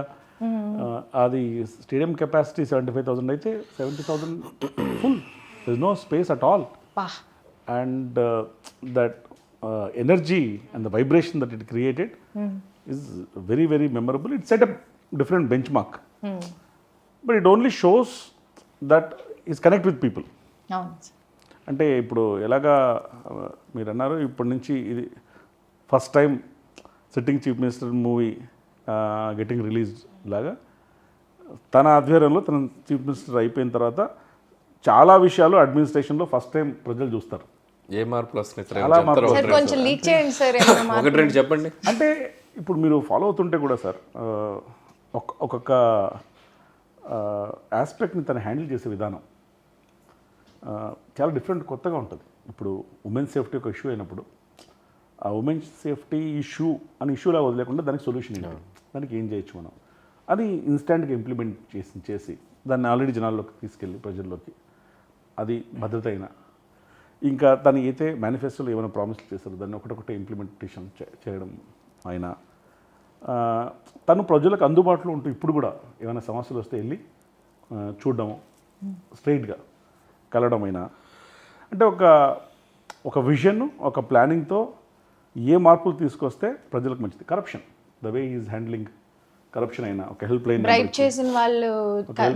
అది స్టేడియం కెపాసిటీ 75,000 అయితే 70,000 full, there is no space at all. And that energy and the vibration that it created is very, very memorable. It set a different benchmark. But it only shows that is connect with people. అంటే ఇప్పుడు ఎలాగా మీరు అన్నారు, ఇప్పటి నుంచి ఇది first time sitting chief minister movie getting release లాగా తన ఆధ్వర్యంలో తన చీఫ్ మినిస్టర్ అయిపోయిన తర్వాత చాలా విషయాలు అడ్మినిస్ట్రేషన్లో ఫస్ట్ టైం ప్రజలు చూస్తారు. ఏ మార్పులు వస్తున్నాయి? చెప్పండి. అంటే ఇప్పుడు మీరు ఫాలో అవుతుంటే కూడా సార్ ఒక్కొక్క ఆస్పెక్ట్ని తను హ్యాండిల్ చేసే విధానం చాలా డిఫరెంట్, కొత్తగా ఉంటుంది. ఇప్పుడు ఉమెన్ సేఫ్టీ ఒక ఇష్యూ అయినప్పుడు ఆ ఉమెన్ సేఫ్టీ ఇష్యూ అని ఇష్యూలా వదిలేకుండా దానికి సొల్యూషన్ ఏంటి, దానికి ఏం చేయొచ్చు మనం, అది ఇన్స్టాంట్గా ఇంప్లిమెంట్ చేసి దాన్ని ఆల్రెడీ జనాల్లోకి తీసుకెళ్ళి ప్రజల్లోకి, అది భద్రత అయినా ఇంకా తను అయితే మేనిఫెస్టోలో ఏమైనా ప్రామిస్ చేస్తారో దాన్ని ఒకటొకటి ఇంప్లిమెంటేషన్ చేయడం ఆయన తను ప్రజలకు అందుబాటులో ఉంటూ ఇప్పుడు కూడా ఏమైనా సమస్యలు వస్తే వెళ్ళి చూడడం స్ట్రైట్గా కలవడం అయినా అంటే ఒక విజన్ ఒక ప్లానింగ్తో ఏ మార్పులు తీసుకొస్తే ప్రజలకు మంచిది. Corruption the way is handling corruption అయినా ఒక హెల్ప్ లైన్ బ్రైట్ చేసిన వాళ్ళు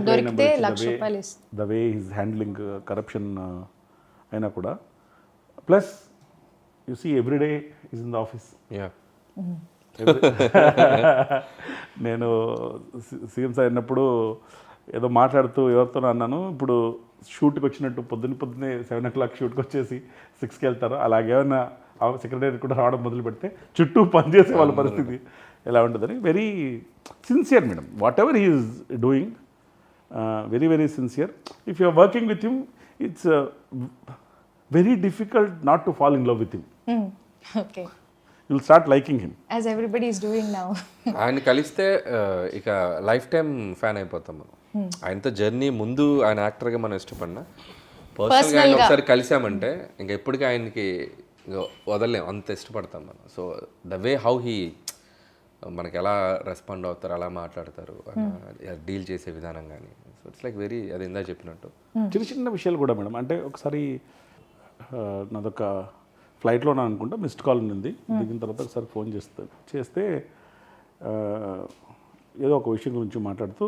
దొరికితే ₹1,00,000 the way is handling corruption అయినా కూడా plus you see everyday is in the office. నేను సీఎం సార్ అయినప్పుడు ఏదో మాట్లాడుతూ ఎవరితో అన్నాను, ఇప్పుడు షూట్కి వచ్చినట్టు పొద్దున్నే 7 o'clock షూట్కి వచ్చేసి 6కి వెళ్తారు, అలాగేమన్నా సెక్రటరీ కూడా రావడం మొదలు పెడితే చుట్టూ పనిచేసే వాళ్ళ పరిస్థితి ఎలా ఉంటుందని. Very sincere madam, whatever he's doing, very very sincere. If you are working with him it's very difficult not to fall in love with him. Okay, you'll start liking him as everybody is doing now. ఆయన కలిస్తే ఇక life time fan అయిపోతాం మనం. ఆయనతో journey ముందు ఆయన యాక్టర్గా మనం ఇష్టపడినా పర్సనల్గా ఆయన ఒకసారి కలిసామంటే ఇంకా ఎప్పటికీ ఆయనకి వదలలేం, అంత ఇష్టపడతాం మనం. So the way how he మనకి ఎలా రెస్పాండ్ అవుతారు, అలా మాట్లాడతారు, డీల్ చేసే విధానం కానీ, సో ఇట్స్ లైక్ వెరీ, అది ఇందా చెప్పినట్టు చిన్న చిన్న విషయాలు కూడా మేడం. అంటే ఒకసారి నాదొక ఫ్లైట్లో అనుకుంటా మిస్డ్ కాల్ ఉంది, దిగిన తర్వాత ఒకసారి ఫోన్ చేస్తే ఏదో ఒక విషయం గురించి మాట్లాడుతూ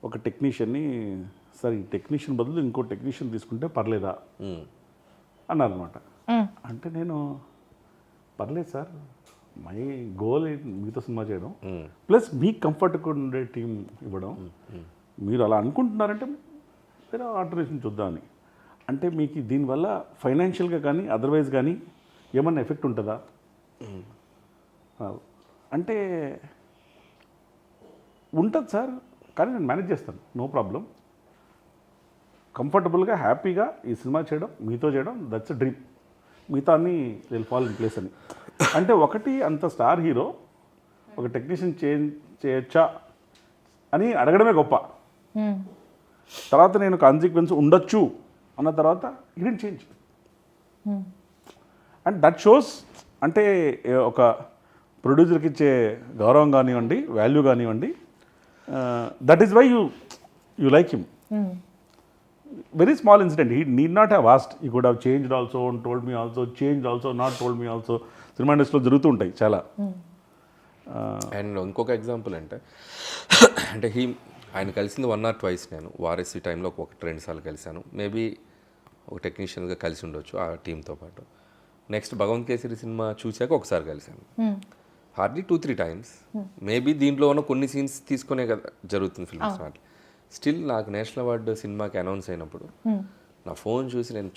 ఒక టెక్నీషియన్ని, సార్ ఈ టెక్నీషియన్ బదులు ఇంకో టెక్నీషియన్ తీసుకుంటే పర్లేదా అన్నారనమాట. అంటే నేను పర్లేదు సార్, మై గోల్ మీతో సినిమా చేయడం ప్లస్ మీకు కంఫర్ట్గా ఉండే టీం ఇవ్వడం, మీరు అలా అనుకుంటున్నారంటే వేరే ఆల్టర్నేషన్ చూద్దామని. అంటే మీకు దీనివల్ల ఫైనాన్షియల్గా కానీ అదర్వైజ్ కానీ ఏమన్నా ఎఫెక్ట్ ఉంటుందా అంటే ఉంటుంది సార్, కానీ నేను మేనేజ్ చేస్తాను, నో ప్రాబ్లం, కంఫర్టబుల్గా హ్యాపీగా ఈ సినిమా చేయడం, మీతో చేయడం, దట్స్ అ డ్రీమ్, మిగతా అన్ని విల్ ఫాల్ ఇన్ ప్లేస్ అని. అంటే ఒకటి అంత స్టార్ హీరో ఒక టెక్నీషియన్ చేయొచ్చా అని అడగడమే గొప్ప. తర్వాత నేను కాన్సిక్వెన్స్ ఉండొచ్చు అన్న తర్వాత ఇడెంట్ చేంజ్. అండ్ దట్ షోస్ అంటే ఒక ప్రొడ్యూసర్కి ఇచ్చే గౌరవం కానివ్వండి, వాల్యూ కానివ్వండి, that is why you like him. Very small incident, he need not have asked, he could have changed also and told me also, changed also, not told me also. Cinema ఇండస్ట్రీలో జరుగుతూ ఉంటాయి చాలా. And ఇంకొక example అంటే ఆయన కలిసింది 1 or 2 నేను వారసి టైంలో 1-2 సార్లు కలిశాను, మేబీ ఒక టెక్నీషియన్గా కలిసి ఉండొచ్చు ఆ టీంతో పాటు. నెక్స్ట్ భగవంత్ కేసరి సినిమా చూశాక ఒకసారి కలిశాను, హార్డ్లీ 2-3 times. మేబీ దీంట్లో ఉన్న కొన్ని సీన్స్ తీసుకునే కదా జరుగుతుంది ఫిల్మ్స్. స్టిల్ నాకు నేషనల్ అవార్డు సినిమాకి అనౌన్స్ అయినప్పుడు నా ఫోన్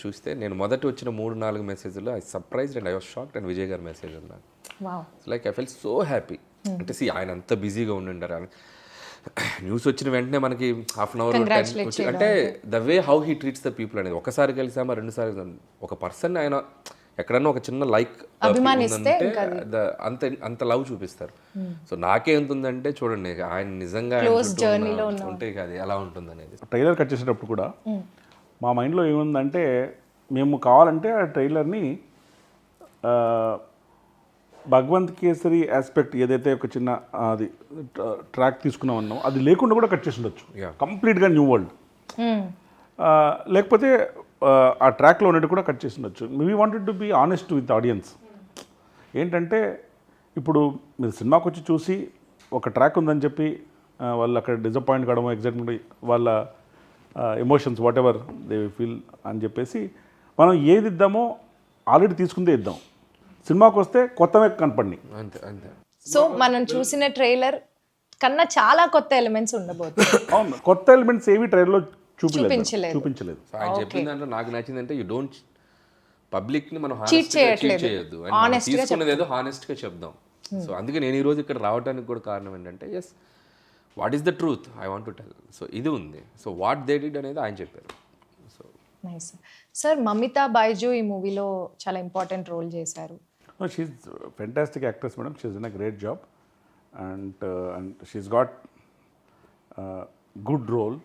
చూస్తే నేను మొదటి వచ్చిన 3-4 మెసేజ్లో I surprised and I was shocked. And Vijay గారి మెసేజ్ నాకు like I fell so happy. అంటే ఆయన అంత బిజీగా ఉండిండారు, న్యూస్ వచ్చిన వెంటనే మనకి హాఫ్ అన్ అవర్ అంటే the way how he treats the people అనేది. ఒకసారి కలిసామా 2 సార్లు ఒక పర్సన్ ఆయన ఎక్కడన్నా ఒక చిన్న లైక్ అంత లవ్ చూపిస్తారు. సో నాకే ఎంత ఉందంటే చూడండి, ఆయన నిజంగా ఉంటే అది ఎలా ఉంటుంది అనేది. ట్రైలర్ కట్ చేసేటప్పుడు కూడా మా మైండ్లో ఏముందంటే, మేము కావాలంటే ఆ ట్రైలర్ని భగవంత్ కేసరి ఆస్పెక్ట్ ఏదైతే ఒక చిన్న అది ట్రాక్ తీసుకున్నామన్నాం అది లేకుండా కూడా కట్ చేసి ఉండొచ్చు, కంప్లీట్గా న్యూ వరల్డ్. లేకపోతే ఆ ట్రాక్లో ఉన్నట్టు కూడా కట్ చేసి ఉండొచ్చు. We wanted to be honest with audience. ఏంటంటే ఇప్పుడు మీరు సినిమాకి వచ్చి చూసి ఒక ట్రాక్ ఉందని చెప్పి వాళ్ళు అక్కడ డిసప్పాయింట్ కావడం, ఎగ్జైట్మెంట్, వాళ్ళ emotions what ever they feel అని చెప్పేసి మనం ఏది ఇద్దామో ఆల్రెడీ తీసుకుందే ఇద్దాం. సినిమాకి వస్తే కొత్తవే కనపడి అంతే అంతే. సో మనం చూసిన ట్రైలర్ కన్నా చాలా కొత్త ఎలిమెంట్స్ ఉండబోతుంది. అవును, కొత్త ఎలిమెంట్స్ ఏవి ట్రైలర్లో చూపించలేదు. ఆయన చెప్పిన దాంట్లో నాకు నచ్చిందంటే యూ డోంట్ పబ్లిక్ని మనం చీట్ చేయట్లేదు, తీసుకున్నది ఏదో హానెస్ట్గా చెప్దాం. సో అందుకే నేను ఈరోజు ఇక్కడ రావడానికి కూడా కారణం ఏంటంటే yes what is the truth I want to tell. So ఇది ఉంది. సో వాట్ దే డిడ్ అనేది ఆయన చెప్పారు. So nice sir. Mamitha Baiju ఈ మూవీలో చాలా ఇంపార్టెంట్ రోల్ చేశారు. She's fantastic actress madam, she's done a great job and she's got good role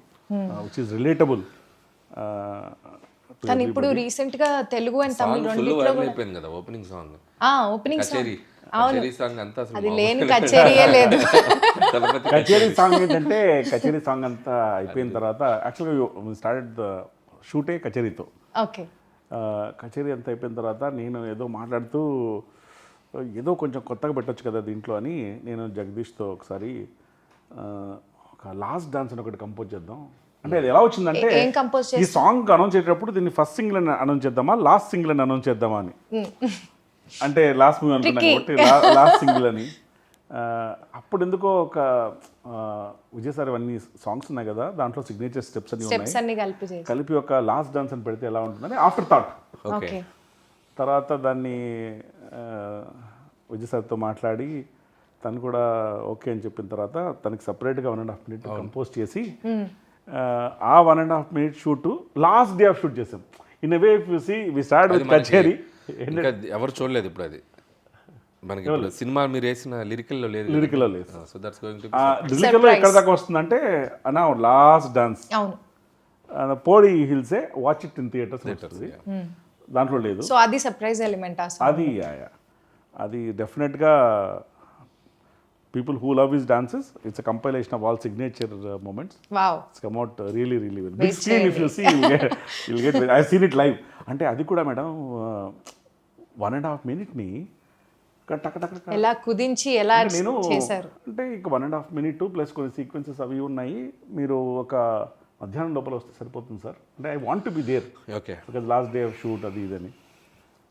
which is relatable కానీ ఇప్పుడు రీసెంట్ గా Telugu and Tamil song full రెండిట్లో వైరల్ అయిపోయింది కదా ఓపెనింగ్ సాంగ్ ఓపెనింగ్ కచేరీ అవును. కచేరీ సాంగ్ అంతా అసలు అది లేని కచేరీయే లేదు. తలపతి కచేరీ సాంగ్ ఏంటంటే కచేరీ సాంగ్ అంతా అయిపోయిన తర్వాత యాక్చువల్గా స్టార్టెడ్ ద షూటే కచేరీతో. ఓకే. కచేరీ అంతా అయిపోయిన తర్వాత నేను ఏదో మాట్లాడుతూ ఏదో కొంచెం కొత్తగా పెట్టొచ్చు కదా దీంట్లో అని నేను జగదీష్తో ఒకసారి ఒక లాస్ట్ డాన్స్ అని ఒకటి కంపోజ్ చేద్దాం అంటే అది ఎలా వచ్చిందంటే ఏం కంపోజ్ ఈ సాంగ్ అనౌన్స్ చేసేటప్పుడు దీన్ని ఫస్ట్ సింగిల్ అని అనౌన్స్ చేద్దామా లాస్ట్ సింగిల్ అని అనౌన్స్ చేద్దామా అని అంటే లాస్ట్ మూవీ అనుకున్నాను కాబట్టి లాస్ట్ సింగిల్ అని అప్పుడు ఎందుకో ఒక విజయ్ సార్ అన్ని సాంగ్స్ ఉన్నాయి కదా దాంట్లో సిగ్నేచర్ స్టెప్స్ అన్ని స్టెప్స్ అన్ని ఉన్నాయి కలిపి ఒక లాస్ట్ డాన్స్ అని పెడితే ఎలా ఉంటుందని ఆఫ్టర్ థాట్. ఓకే. తర్వాత దాన్ని విజయ్ సార్తో మాట్లాడి తను కూడా ఓకే అని చెప్పిన తర్వాత తనకి సపరేట్గా 1.5 minute కంపోజ్ చేసి ఆ 1.5 minute shoot last day of shoot చేసాం. ఇన్ వే చూసి వి స్టార్ట్ విత్ కచేరీ. ఇంకా ఎవరు చూడలేదు ఇప్పుడు అది మనకి ఇప్పుడు సినిమా మీరు వేసిన లిరికల్లో లేదు లిరికల్లో లేదు. సో దట్స్ గోయింగ్ టు లిరికల్లో ఎక్కడ దాకా వస్తుందంటే అన్నా లాస్ట్ డాన్స్ అవును పోడి హిల్సే వాచ్ ఇట్ ఇన్ థియేటర్స్ వస్తుంది దాంట్లో లేదు. సో అది సర్ప్రైజ్ ఎలిమెంట్ అది అది డెఫినెట్గా people who love his dances, it's a compilation of all signature moments. Wow. It's come out really well. Big screen if you see, you'll get I've seen it live. అంటే అది కూడా madam 1.5 minute ని ఎలా కుదించి ఎలా చేశారు అంటే ఇక 1.5 minute ప్లస్ కొన్ని సీక్వెన్సెస్ అవి ఉన్నాయి. మీరు ఒక మధ్యాహ్నం లోపల వస్తే సరిపోతుంది సార్ అంటే I want to be there. Okay. Because last day of shoot అది ఇదని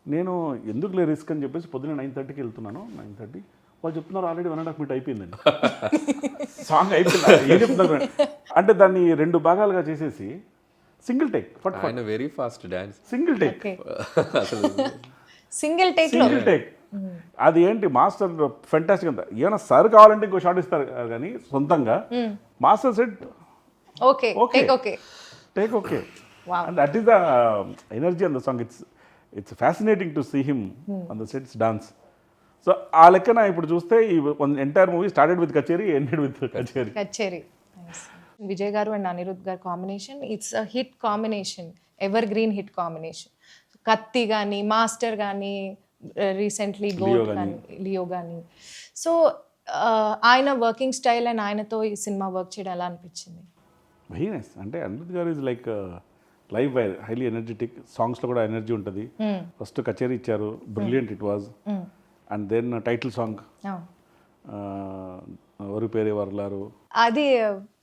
నేను ఎందుకు లే రిస్క్ అని చెప్పేసి పొద్దున్న 9:30కి వెళ్తున్నాను. 9:30 వాళ్ళు చెప్తున్నారు ఆల్రెడీ 1.5 minute అయిపోయిందండి సాంగ్ అయిపోయింది. ఏం చెప్తున్నారు అంటే దాన్ని 2 భాగాలుగా చేసేసి single take very fast dance single take single take అది ఏంటి మాస్టర్ ఫెంటాస్టిక్ అంతా. ఏమైనా సార్ కావాలంటే ఇంకో షాట్ ఇస్తారు కానీ సొంతంగా master set okay take okay and that is the energy on the song. It's fascinating to see him on the sets dance. So ఆ లెక్కన ఇప్పుడు చూస్తే ఈ entire movie started with Kacheri ended with Kacheri. Vijay garu and Anirudh garu combination it's a hit combination, evergreen hit combination. Kaththi కానీ Master కానీ recently గోల్డ్ కానీ Leo కానీ. సో ఆయన వర్కింగ్ స్టైల్ అండ్ ఆయనతో ఈ సినిమా వర్క్ చేయడం ఎలా అనిపించింది? Very nice. అంటే Anirudh garu is like live wire, highly energetic. సాంగ్స్లో కూడా ఎనర్జీ ఉంటుంది. ఫస్ట్ కచేరీ ఇచ్చారు, brilliant it was. And then title song ఎవరు పేరే వర్లారు అది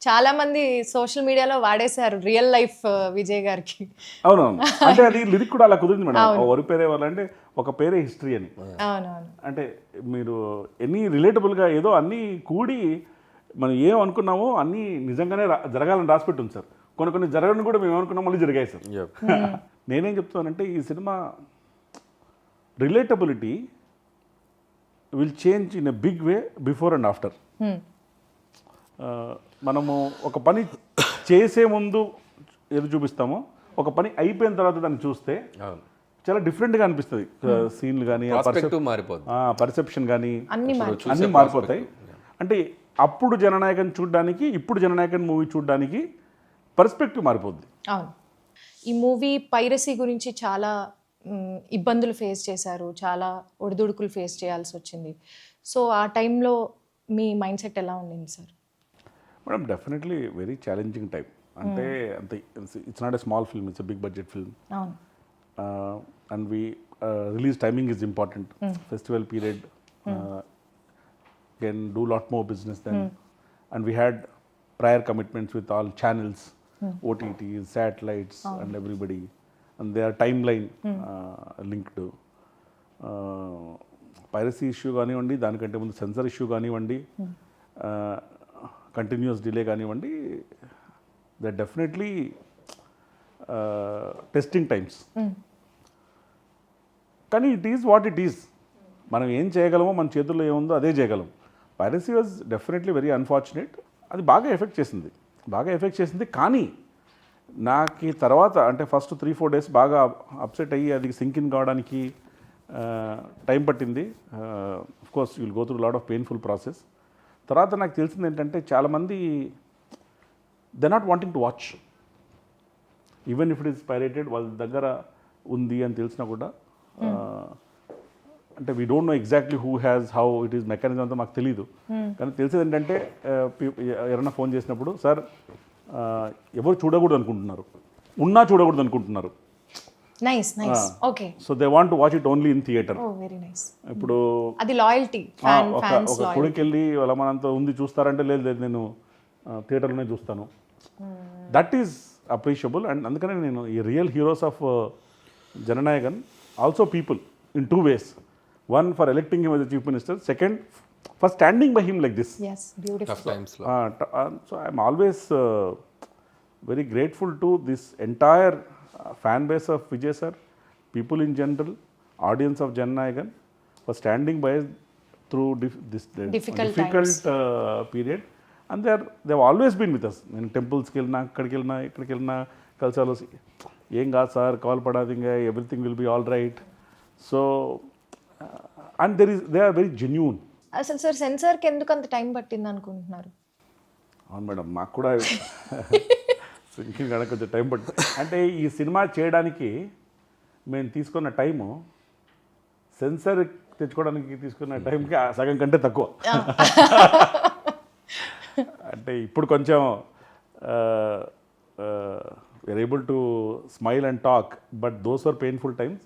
చాలా మంది సోషల్ మీడియాలో వాడేశారు రియల్ లైఫ్ విజయ్ గారికి. అవునవును. అంటే అది లిరిక్ కూడా అలా కుదిరింది మేడం. ఎవరు పేరే వర్ల అంటే ఒక పేరే హిస్టరీ అని. అవునవును. అంటే మీరు ఎన్ని రిలేటబుల్గా ఏదో అన్నీ కూడి మనం ఏం అనుకున్నామో అన్నీ నిజంగానే జరగాలని రాసిపెట్టి ఉంది సార్. కొన్ని జరగని కూడా మేము అనుకున్నాం మళ్ళీ జరిగాయి సార్. నేనేం చెప్తానంటే ఈ cinema relatability will change in a big way before and after. మనము ఒక పని చేసే ముందు ఏది చూపిస్తామో ఒక పని అయిపోయిన తర్వాత దాన్ని చూస్తే చాలా డిఫరెంట్గా అనిపిస్తుంది. సీన్లు కానీ పర్సెప్షన్ కానీ అన్నీ మారిపోతాయి. అంటే అప్పుడు జననాయకన్ చూడడానికి ఇప్పుడు జననాయకన్ మూవీ చూడడానికి పర్స్పెక్టివ్ మారిపోద్ది. అవును. ఈ మూవీ పైరసీ గురించి చాలా ఇబ్బందులు ఫేస్ చేశారు, చాలా ఒడిదుడుకులు ఫేస్ చేయాల్సి వచ్చింది. సో ఆ టైంలో మీ మైండ్ సెట్ ఎలా ఉండింది sir? Madam definitely very challenging time. అంటే అంత it's not a small film, it's a big budget film. అవును. And we release timing is important. Festival period can do lot more business then. And we had prior commitments with all channels, OTTs, satellites and everybody. And their timeline linked to piracy issue కానివ్వండి, దానికంటే ముందు sensor issue కానివ్వండి, continuous delay కానివ్వండి, they definitely testing times. కానీ it is what it is. మనం ఏం చేయగలమో మన చేతుల్లో ఏముందో అదే చేయగలం. Piracy was definitely very unfortunate. అది బాగా ఎఫెక్ట్ చేసింది. కానీ నాకు తర్వాత అంటే ఫస్ట్ 3-4 days బాగా అప్సెట్ అయ్యి అది సింకిన్ కావడానికి టైం పట్టింది. Course you will go through lot of painful process. తర్వాత నాకు తెలిసింది ఏంటంటే చాలామంది they not wanting to watch. Even if it is pirated వాళ్ళ దగ్గర ఉంది అని తెలిసినా కూడా అంటే we don't know exactly who has how it is mechanism అంతా మాకు తెలియదు. కానీ తెలిసేది ఏంటంటే ఎవరైనా ఫోన్ చేసినప్పుడు సార్ ఎవరు చూడకూడదు అనుకుంటున్నారు, ఉన్నా చూడకూడదు అనుకుంటున్నారు. Nice nice okay. So they want to watch it only in theatre. Oh very nice. ఇప్పుడు అది లాయల్టీ, ఒక కొడుకు వెళ్ళి వాళ్ళ మనంతా ఉంది చూస్తారంటే లేదు లేదు నేను థియేటర్లోనే చూస్తాను. That is appreciable. అండ్ అందుకనే నేను ఈ real heroes of Jana Nayagan also people in 2 ways. One, for electing him as the chief minister. Second, for standing by him like this. yes beautiful. Tough టైమ్స్లో So I'm always very grateful to this entire fan base of Vijay sir, people in general, audience of Jannayagan, for standing by us through this Difficult period. And they've always been with us. నేను టెంపుల్స్కి వెళ్ళినా అక్కడికి వెళ్ళినా ఇక్కడికి వెళ్ళినా కలిసాలో ఏం కాదు sir call పడాది ఇంకా everything will be all right. So and they are very genuine. అసలు సార్ సెన్సార్కి ఎందుకు అంత టైం పట్టింది అనుకుంటున్నారు? అవును మేడం, మాకు కూడా సింకింగ్ కానీ కొంచెం టైం పడుతుంది. అంటే ఈ సినిమా చేయడానికి మేము తీసుకున్న టైము సెన్సార్ తెచ్చుకోవడానికి తీసుకున్న టైంకి సగం కంటే తక్కువ. అంటే ఇప్పుడు కొంచెం we are able to smile and talk, but those are painful times.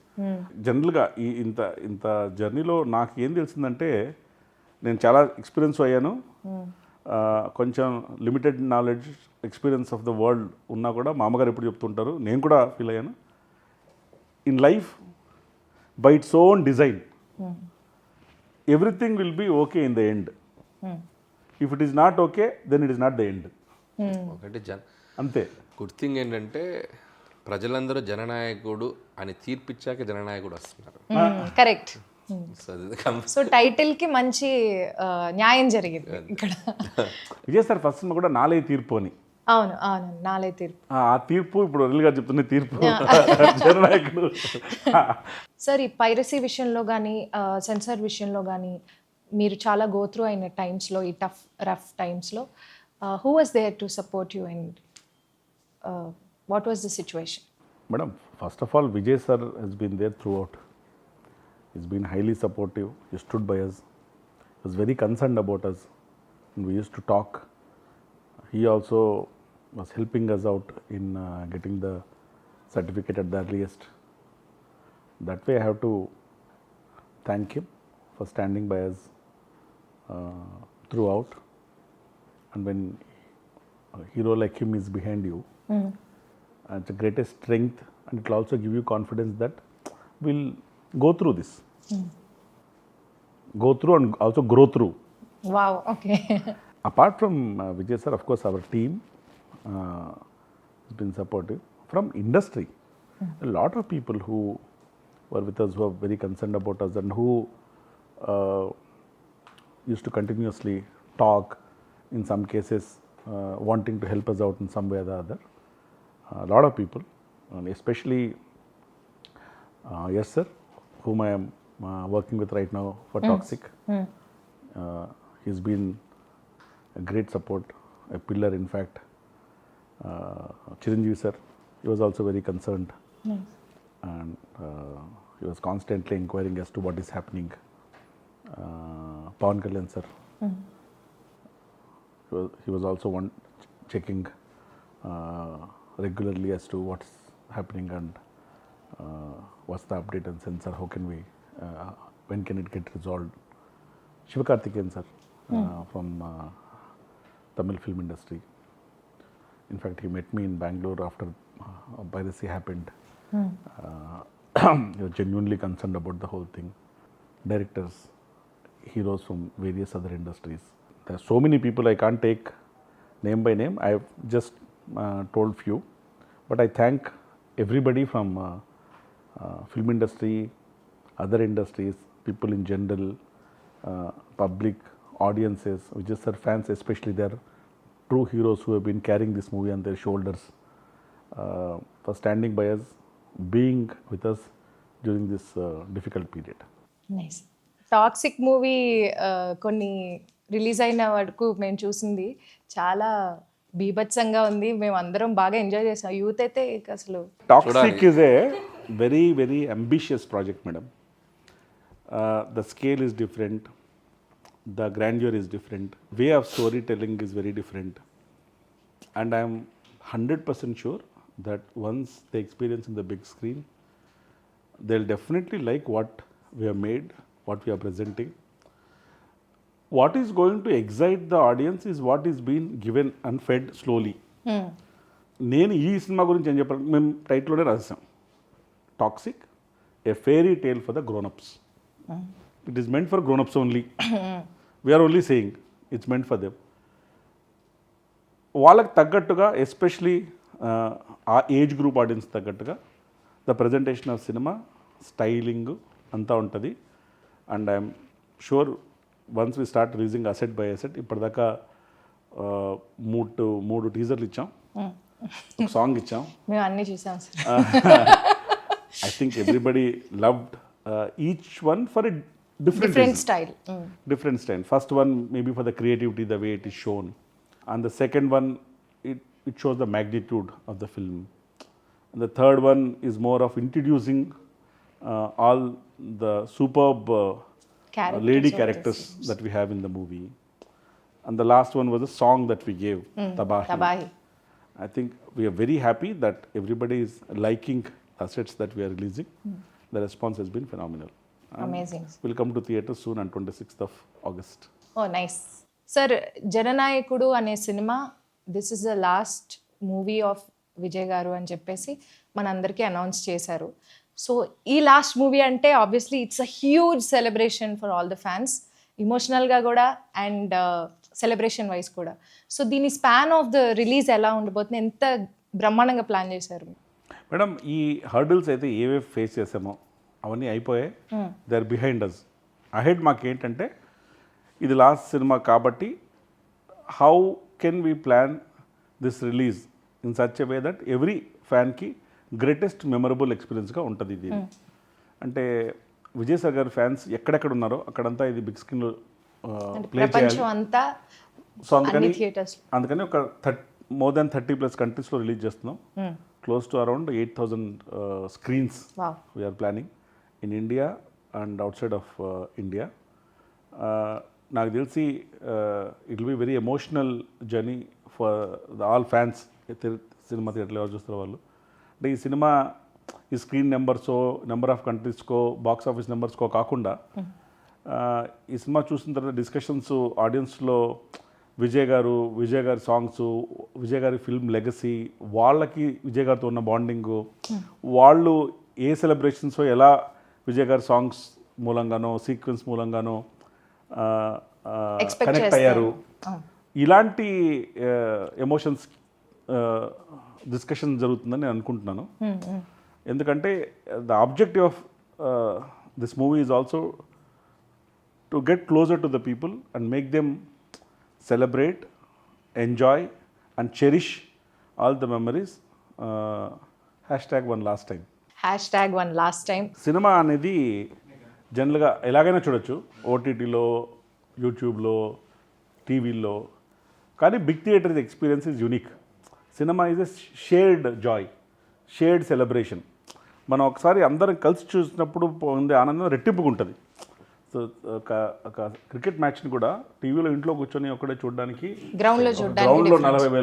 జనరల్గా ఈ ఇంత జర్నీలో నాకు ఏం తెలిసిందంటే నేను చాలా ఎక్స్పీరియన్స్ అయ్యాను. కొంచెం limited knowledge experience of the world ఉన్నా కూడా మా అమ్మగారు ఎప్పుడు చెప్తుంటారు, నేను కూడా ఫీల్ అయ్యాను. In life by its own design everything will be okay in the end. If it is not okay then it is not the end. ఒకటి అంతే. గుడ్ థింగ్ ఏంటంటే ప్రజలందరూ జననాయకుడు అని తీర్పిచ్చాక జననాయకుడు వస్తున్నారు. కరెక్ట్. సో సో టైటిల్ కి మంచి న్యాయం జరిగింది ఇక్కడ. విజయ్ సార్ ఫస్ట్ సినిమా కూడా నాలే తీర్పు అని. అవును అవును, నాలే తీర్పు. ఆ తీర్పు ఇప్పుడు అనిల్ గారు చెప్తున్న తీర్పు జననాయకుడు. సార్ ఈ పైరసీ విషయంలో కానీ సెన్సార్ విషయంలో కానీ మీరు చాలా గో త్రూ అయిన టైమ్స్లో, ఈ రఫ్ టైమ్స్లో who was there to support you and what was the situation? Madam, first of all Vijay sir he's been there throughout. He's been highly supportive. He stood by us. He was very concerned about us. And we used to talk. He also was helping us out in getting the certificate at the earliest. That way I have to thank him for standing by us throughout. And when a hero like him is behind you, it's the greatest strength, and it will also give you confidence that we'll go through this. Go through and also grow through. Wow, okay. Apart from Vijay sir, of course, our team has been supportive. From industry, a lot of people who were with us, who are very concerned about us, and who used to continuously talk, in some cases wanting to help us out in some way or the other. A lot of people, and especially yes sir, whom I am working with right now for Toxic. He's been a great support, a pillar in fact. Chiranjeevi sir, he was also very concerned. Nice. And he was constantly inquiring as to what is happening. Pawan Kalyan sir, he was also one checking regularly as to what's happening and what's the update and sensor, how can we, when can it get resolved. Shivakarthikeyan sir, from Tamil film industry. In fact, he met me in Bangalore after piracy happened. He was genuinely concerned about the whole thing. Directors, heroes from various other industries. There are so many people I can't take name by name. I have just told few, but I thank everybody from film industry, other industries, people in general, public, audiences, Vijay sir fans especially. They are true heroes who have been carrying this movie on their shoulders, for standing by us, being with us during this difficult period. Nice. Toxic movie కొన్ని release అయిన వరకు మేము చూసింది చాలా బీభత్సంగా ఉంది. మేము అందరం బాగా ఎంజాయ్ చేసాం. యూత్ అయితే ఇక అసలు toxic is a very very ambitious project madam. The scale is different, the grandeur is different, way of story telling is very different, and I am 100% sure that once they experience in the big screen, they'll definitely like what we have made, what we are presenting. What is going to excite the audience is what is being given and fed slowly. నేను ఈ cinema గురించి ఏం చెప్పాలి, మేము టైటిల్లోనే రాసాం, toxic a fairy tale for the grownups. It is meant for grownups only. We are only saying it's meant for them. వాళ్ళకి తగ్గట్టుగా, ఎస్పెషలీ ఆ ఏజ్ గ్రూప్ ఆడియన్స్ తగ్గట్టుగా the presentation of cinema, styling అంతా ఉంటుంది. And I'm sure once we start releasing asset by asset, ఇప్పటిదాకా మూడు టీజర్లు ఇచ్చాం, ఒక సాంగ్ ఇచ్చాం. మేము అన్నీ చూసాం sir. I think everybody loved each one for a different style. different style. First one maybe for the creativity, the way it is shown, and the second one it shows the magnitude of the film, and the third one is more of introducing all the superb lady characters that we have in the movie, and the last one was a song that we gave, Tabahi. I think we are very happy that everybody is liking assets that we are releasing. The response has been phenomenal. Amazing. Will come to theatre soon on 26th of August. Oh nice. Sir, Jananayakudu అనే cinema this is the last movie of Vijay garu అని చెప్పేసి మనందరికీ announce చేశారు. So ఈ last movie అంటే obviously it's a huge celebration for all the fans, ఇమోషనల్గా కూడా and celebration wise కూడా. సో దీని స్పాన్ ఆఫ్ ద రిలీజ్ ఎలా ఉండబోతుంది, ఎంత బ్రహ్మాండంగా ప్లాన్ చేశారు మేడం? ఈ హర్డిల్స్ అయితే ఏవే ఫేస్ చేసామో అవన్నీ అయిపోయాయి. They are behind us. Ahead మాకేంటంటే ఇది లాస్ట్ సినిమా కాబట్టి how can we plan this release in such a way that every ఫ్యాన్కి గ్రేటెస్ట్ మెమరబుల్ ఎక్స్పీరియన్స్గా ఉంటుంది ఇది. అంటే విజయ్ సార్ గారి ఫ్యాన్స్ ఎక్కడెక్కడ ఉన్నారో అక్కడంతా ఇది బిగ్ స్క్రీన్లో ప్లే చేయాలి. సో అందుకని ఒక more than 30+ కంట్రీస్లో రిలీజ్ చేస్తున్నాం. Close to around 8,000 screens we are planning in India and outside of India. నాకు తెలిసి it will be very emotional journey for all fans. Cinema థియేటర్లో ఎవరు చూస్తారు వాళ్ళు. అంటే ఈ సినిమా ఈ స్క్రీన్ నెంబర్సో, నెంబర్ ఆఫ్ కంట్రీస్కో, బాక్స్ ఆఫీస్ నెంబర్స్కో కాకుండా ఈ సినిమా చూసిన తర్వాత డిస్కషన్స్ ఆడియన్స్లో విజయ్ గారి సాంగ్స్, విజయ్ గారి ఫిల్మ్ లెగసీ, వాళ్ళకి విజయ్ గారితో ఉన్న బాండింగు, వాళ్ళు ఏ సెలబ్రేషన్స్ ఎలా విజయ్ గారి సాంగ్స్ మూలంగానో సీక్వెన్స్ మూలంగానో కనెక్ట్ అయ్యారు, ఇలాంటి ఎమోషన్స్ డిస్కషన్ జరుగుతుందని నేను అనుకుంటున్నాను. ఎందుకంటే the objective of this movie is also to get closer to the people and make them celebrate, enjoy and cherish all the memories. #1 last time. #1 last time. Cinema అనేది జనరల్గా ఎలాగైనా చూడొచ్చు, ఓటీటీలో, యూట్యూబ్లో, టీవీలో. కానీ big theatre experience is unique. Cinema is a shared joy, shared celebration. మనం ఒకసారి అందరం కలిసి చూసినప్పుడు పొందే ఆనందం రెట్టింపుగా ఉంటుంది. సో ఒక క్రికెట్ మ్యాచ్ని కూడా టీవీలో ఇంట్లో కూర్చొని ఒక్కడే చూడడానికి, గ్రౌండ్లో 40,000